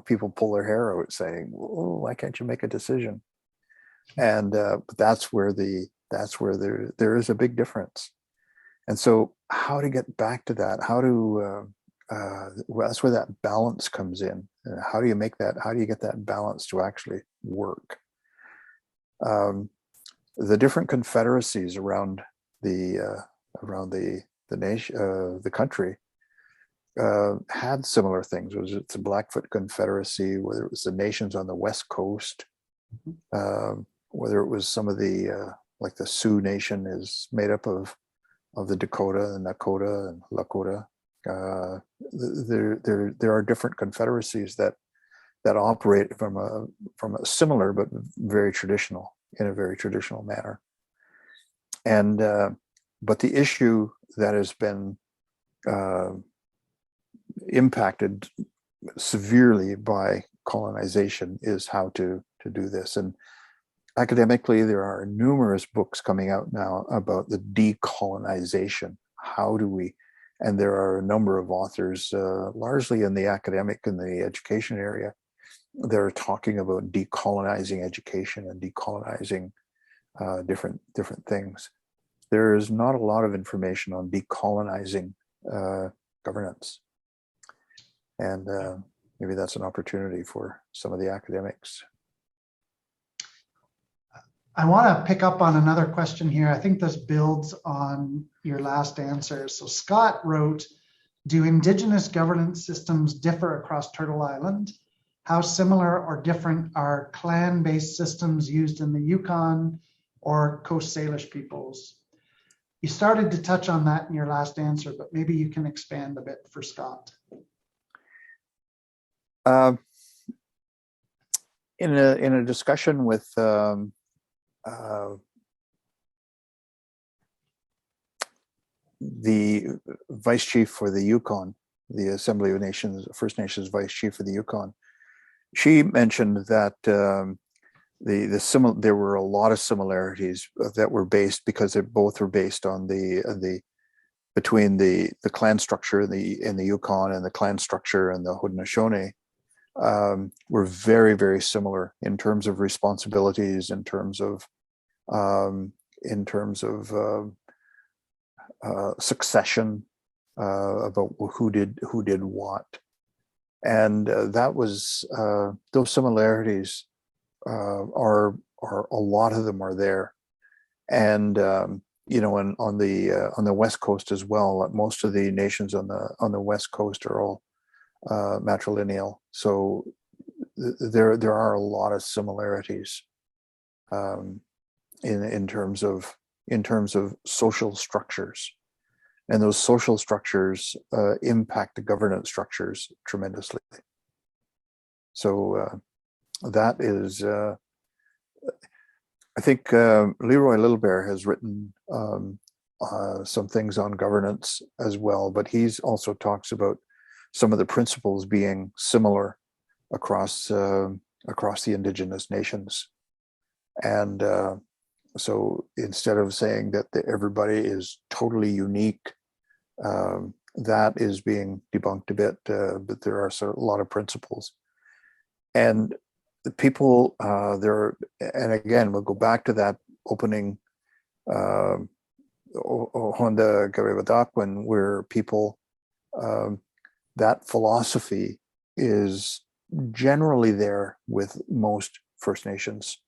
people pull their hair out saying, "Oh, why can't you make a decision?" And but that's where there is a big difference. And so, how to get back to that? How to that's where that balance comes in. How do you make that? How do you get that balance to actually work? The different confederacies around the nation, the country, had similar things. It's the Blackfoot Confederacy, whether it was the nations on the West Coast, whether it was some of the like the Sioux Nation is made up of the Dakota and Nakota and Lakota. There are different confederacies that operate from a similar but very traditional, in a very traditional manner. And but the issue that has been impacted severely by colonization is how to do this. And academically, there are numerous books coming out now about the decolonization. How do we, and there are a number of authors, largely in the academic and the education area, that are talking about decolonizing education and decolonizing different things. There is not a lot of information on decolonizing governance. And maybe that's an opportunity for some of the academics. I want to pick up on another question here. I think this builds on your last answer. So Scott wrote, do Indigenous governance systems differ across Turtle Island? How similar or different are clan-based systems used in the Yukon or Coast Salish peoples? You started to touch on that in your last answer, but maybe you can expand a bit for Scott. In a discussion with the vice chief for the Yukon, the Assembly of Nations, First Nations vice chief for the Yukon, she mentioned that there were a lot of similarities that were based, because they both were based on between the clan structure in the Yukon and the clan structure in the Haudenosaunee, were very, very similar in terms of responsibilities, in terms of succession, about who did what, and that was those similarities are a lot of them are there, and you know, and on the West Coast as well. Most of the nations on the West Coast are all matrilineal, so there are a lot of similarities in terms of social structures, and those social structures impact the governance structures tremendously. So that is, I think Leroy Littlebear has written some things on governance as well, but he's also talks about some of the principles being similar across the Indigenous nations. And so instead of saying that everybody is totally unique, that is being debunked a bit, but there are a lot of principles. And the people there, and again, we'll go back to that opening Honda Garibadakwin, where people, that philosophy is generally there with most First Nations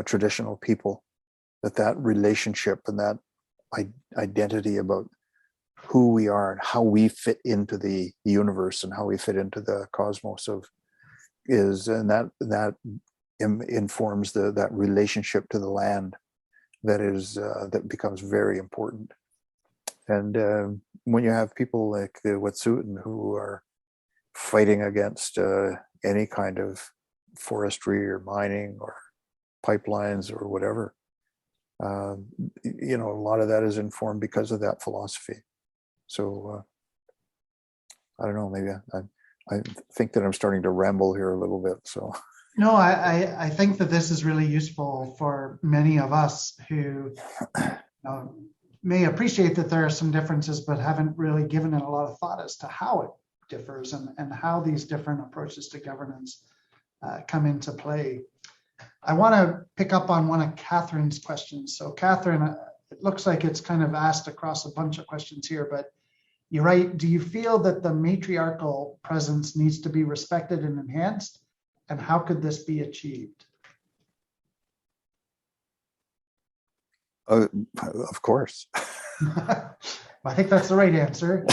traditional people, that relationship and that identity about who we are and how we fit into the universe and how we fit into the cosmos and that informs that relationship to the land that becomes very important. And when you have people like the Wet'suwet'en who are fighting against any kind of forestry or mining or pipelines or whatever, you know, a lot of that is informed because of that philosophy. So I don't know, maybe I think that I'm starting to ramble here a little bit. So no, I think that this is really useful for many of us who may appreciate that there are some differences, but haven't really given it a lot of thought as to how it differs and how these different approaches to governance come into play. I want to pick up on one of Catherine's questions. So Catherine, it looks like it's kind of asked across a bunch of questions here, but you're right. Do you feel that the matriarchal presence needs to be respected and enhanced? And how could this be achieved? Of course. I think that's the right answer.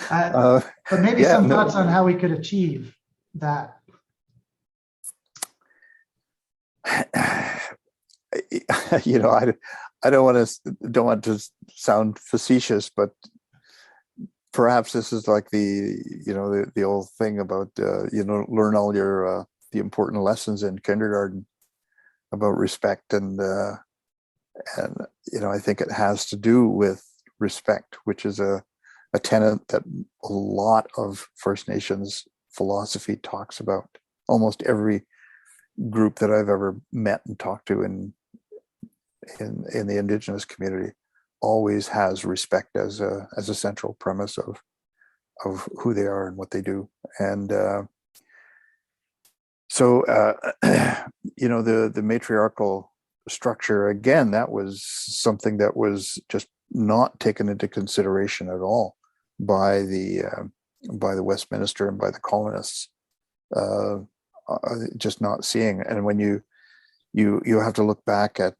But maybe some thoughts on how we could achieve that. You know, I don't want to sound facetious, but perhaps this is like the old thing about learn all your the important lessons in kindergarten about respect, and I think it has to do with respect, which is a tenet that a lot of First Nations philosophy talks about. Almost every group that I've ever met and talked to in the Indigenous community always has respect as a central premise of who they are and what they do. And so the matriarchal structure, again, that was something that was just not taken into consideration at all by the Westminster and by the colonists, just not seeing. And when you have to look back at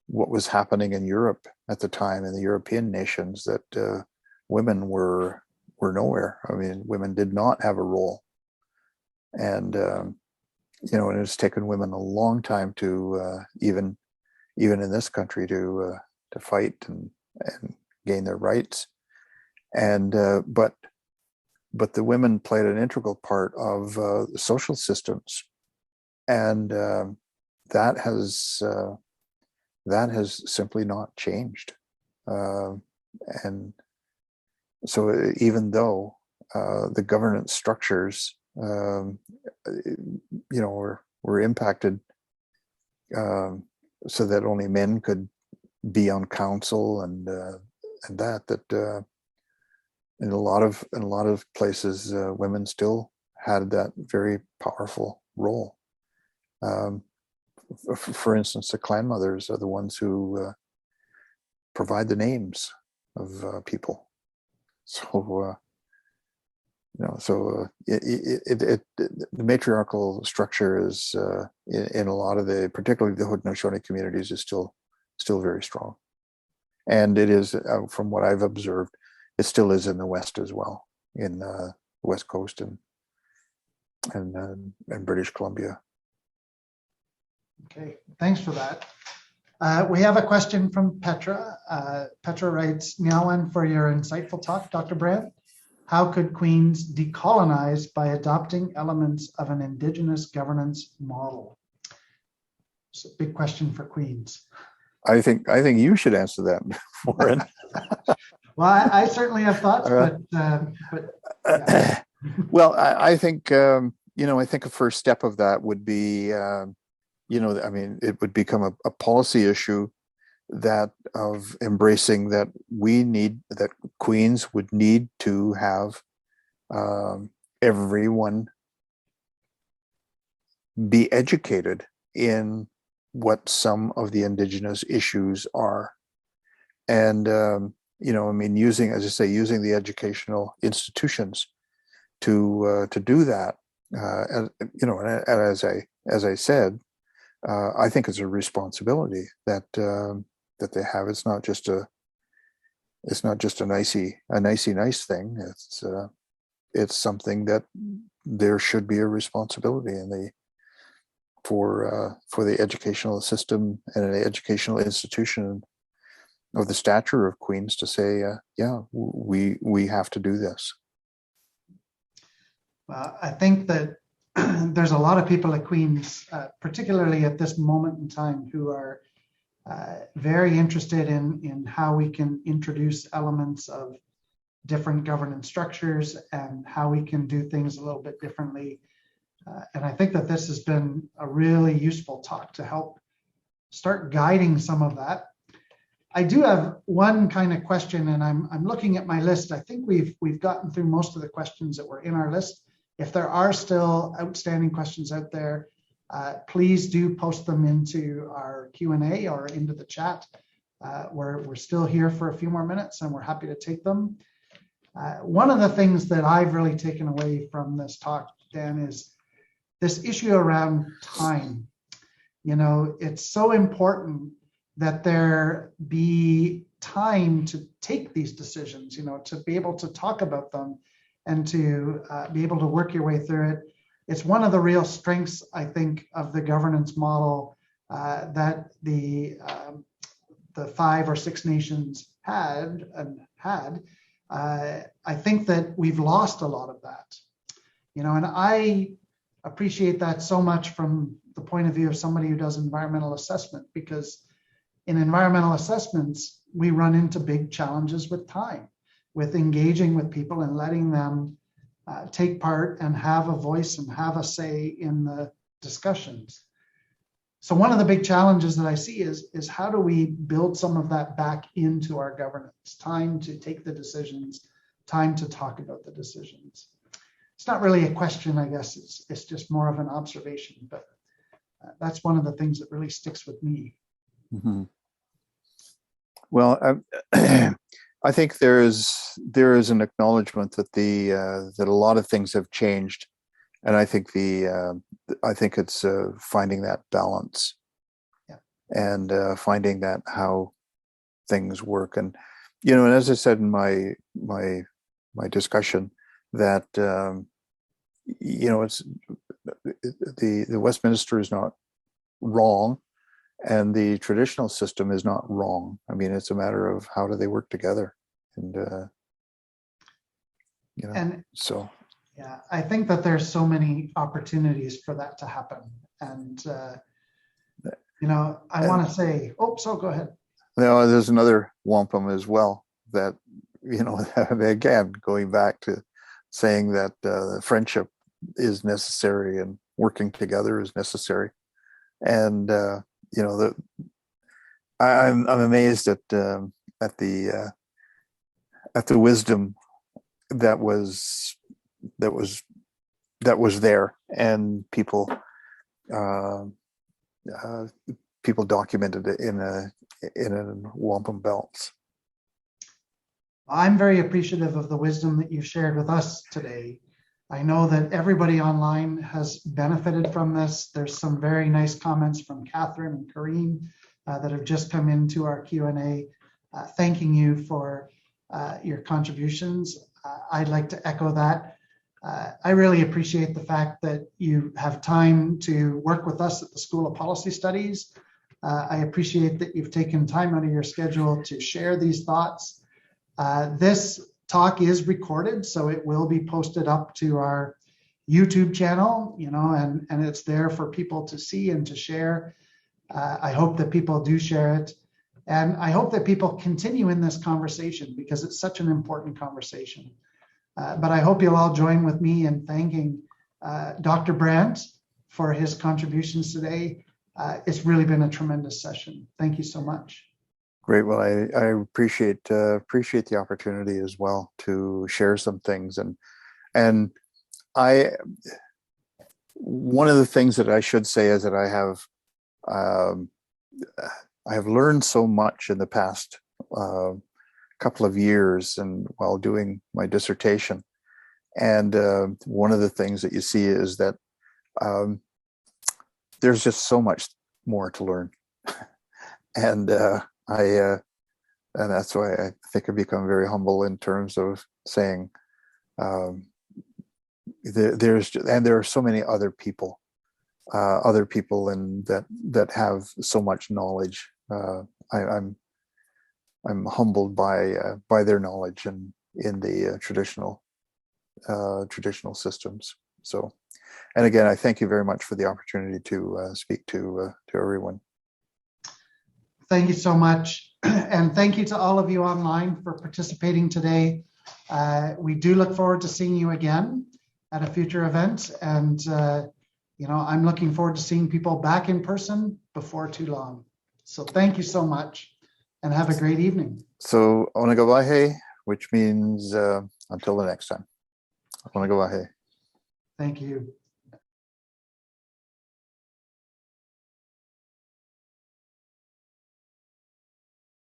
what was happening in Europe at the time, in the European nations, that women were nowhere. I mean, women did not have a role, and and it's taken women a long time to even in this country to fight and gain their rights. And but the women played an integral part of the social systems, and that has simply not changed. And so even though the governance structures were impacted so that only men could be on council, and that in a lot of places women still had that very powerful role. For instance, the clan mothers are the ones who provide the names of people. So the matriarchal structure is in a lot of particularly the Haudenosaunee communities, is still very strong, and it is from what I've observed, it still is in the West as well, in the West Coast and British Columbia. Okay, thanks for that. We have a question from Petra. Petra writes, "Nyawan for your insightful talk, Dr. Brant. How could Queens decolonize by adopting elements of an Indigenous governance model?" It's a big question for Queens. I think you should answer that, Warren. Well, I certainly have thoughts, but yeah. Well, I think I think a first step of that would be it would become a policy issue that of embracing that that Queens would need to have everyone be educated in what some of the Indigenous issues are, and using, as I say, using the educational institutions to do that. And as I said, I think it's a responsibility that they have. It's not just a nice thing. It's something that there should be a responsibility for the educational system and an educational institution of the stature of Queens to say, we have to do this. Well, I think that there's a lot of people at Queens, particularly at this moment in time, who are very interested in how we can introduce elements of different governance structures and how we can do things a little bit differently. And I think that this has been a really useful talk to help start guiding some of that. I do have one kind of question, and I'm looking at my list. I think we've gotten through most of the questions that were in our list. If there are still outstanding questions out there, please do post them into our Q&A or into the chat. We're still here for a few more minutes, and we're happy to take them. One of the things that I've really taken away from this talk, Dan, is this issue around time. It's so important that there be time to take these decisions, to be able to talk about them and to be able to work your way through it. It's one of the real strengths, I think, of the governance model that the 5 or 6 nations had. I think that we've lost a lot of that, and I appreciate that so much from the point of view of somebody who does environmental assessment, because in environmental assessments, we run into big challenges with time, with engaging with people and letting them take part and have a voice and have a say in the discussions. So one of the big challenges that I see is how do we build some of that back into our governance? Time to take the decisions, time to talk about the decisions. It's not really a question, I guess. It's just more of an observation, but that's one of the things that really sticks with me. Mm-hmm. Well, I think there is an acknowledgement that that a lot of things have changed, and I think it's finding that balance, yeah, and finding that how things work. And and as I said in my discussion, that it's the Westminster is not wrong, and the traditional system is not wrong. I mean, it's a matter of how do they work together, and and so. Yeah, I think that there's so many opportunities for that to happen, and I want to say, so go ahead. No, there's another wampum as well that again, going back to saying that friendship is necessary and working together is necessary, and I'm amazed at the wisdom that was there, and people documented it in wampum belts. I'm very appreciative of the wisdom that you've shared with us today. I know that everybody online has benefited from this. There's some very nice comments from Catherine and Corrine that have just come into our Q&A, thanking you for your contributions. I'd like to echo that. I really appreciate the fact that you have time to work with us at the School of Policy Studies. I appreciate that you've taken time out of your schedule to share these thoughts. This talk is recorded, so it will be posted up to our YouTube channel, and it's there for people to see and to share. I hope that people do share it. And I hope that people continue in this conversation because it's such an important conversation. But I hope you'll all join with me in thanking Dr. Brant for his contributions today. It's really been a tremendous session. Thank you so much. Great. Well, I appreciate the opportunity as well to share some things, and one of the things that I should say is that I have learned so much in the past couple of years and while doing my dissertation. And one of the things that you see is that there's just so much more to learn. And that's why I think I've become very humble in terms of saying there are so many other people and that have so much knowledge. I'm humbled by their knowledge and in the traditional systems. So, and again, I thank you very much for the opportunity to speak to everyone. Thank you so much. And thank you to all of you online for participating today. We do look forward to seeing you again at a future event. And, I'm looking forward to seeing people back in person before too long. So thank you so much and have a great evening. So Onagawahe, which means until the next time. Onagawahe. Thank you.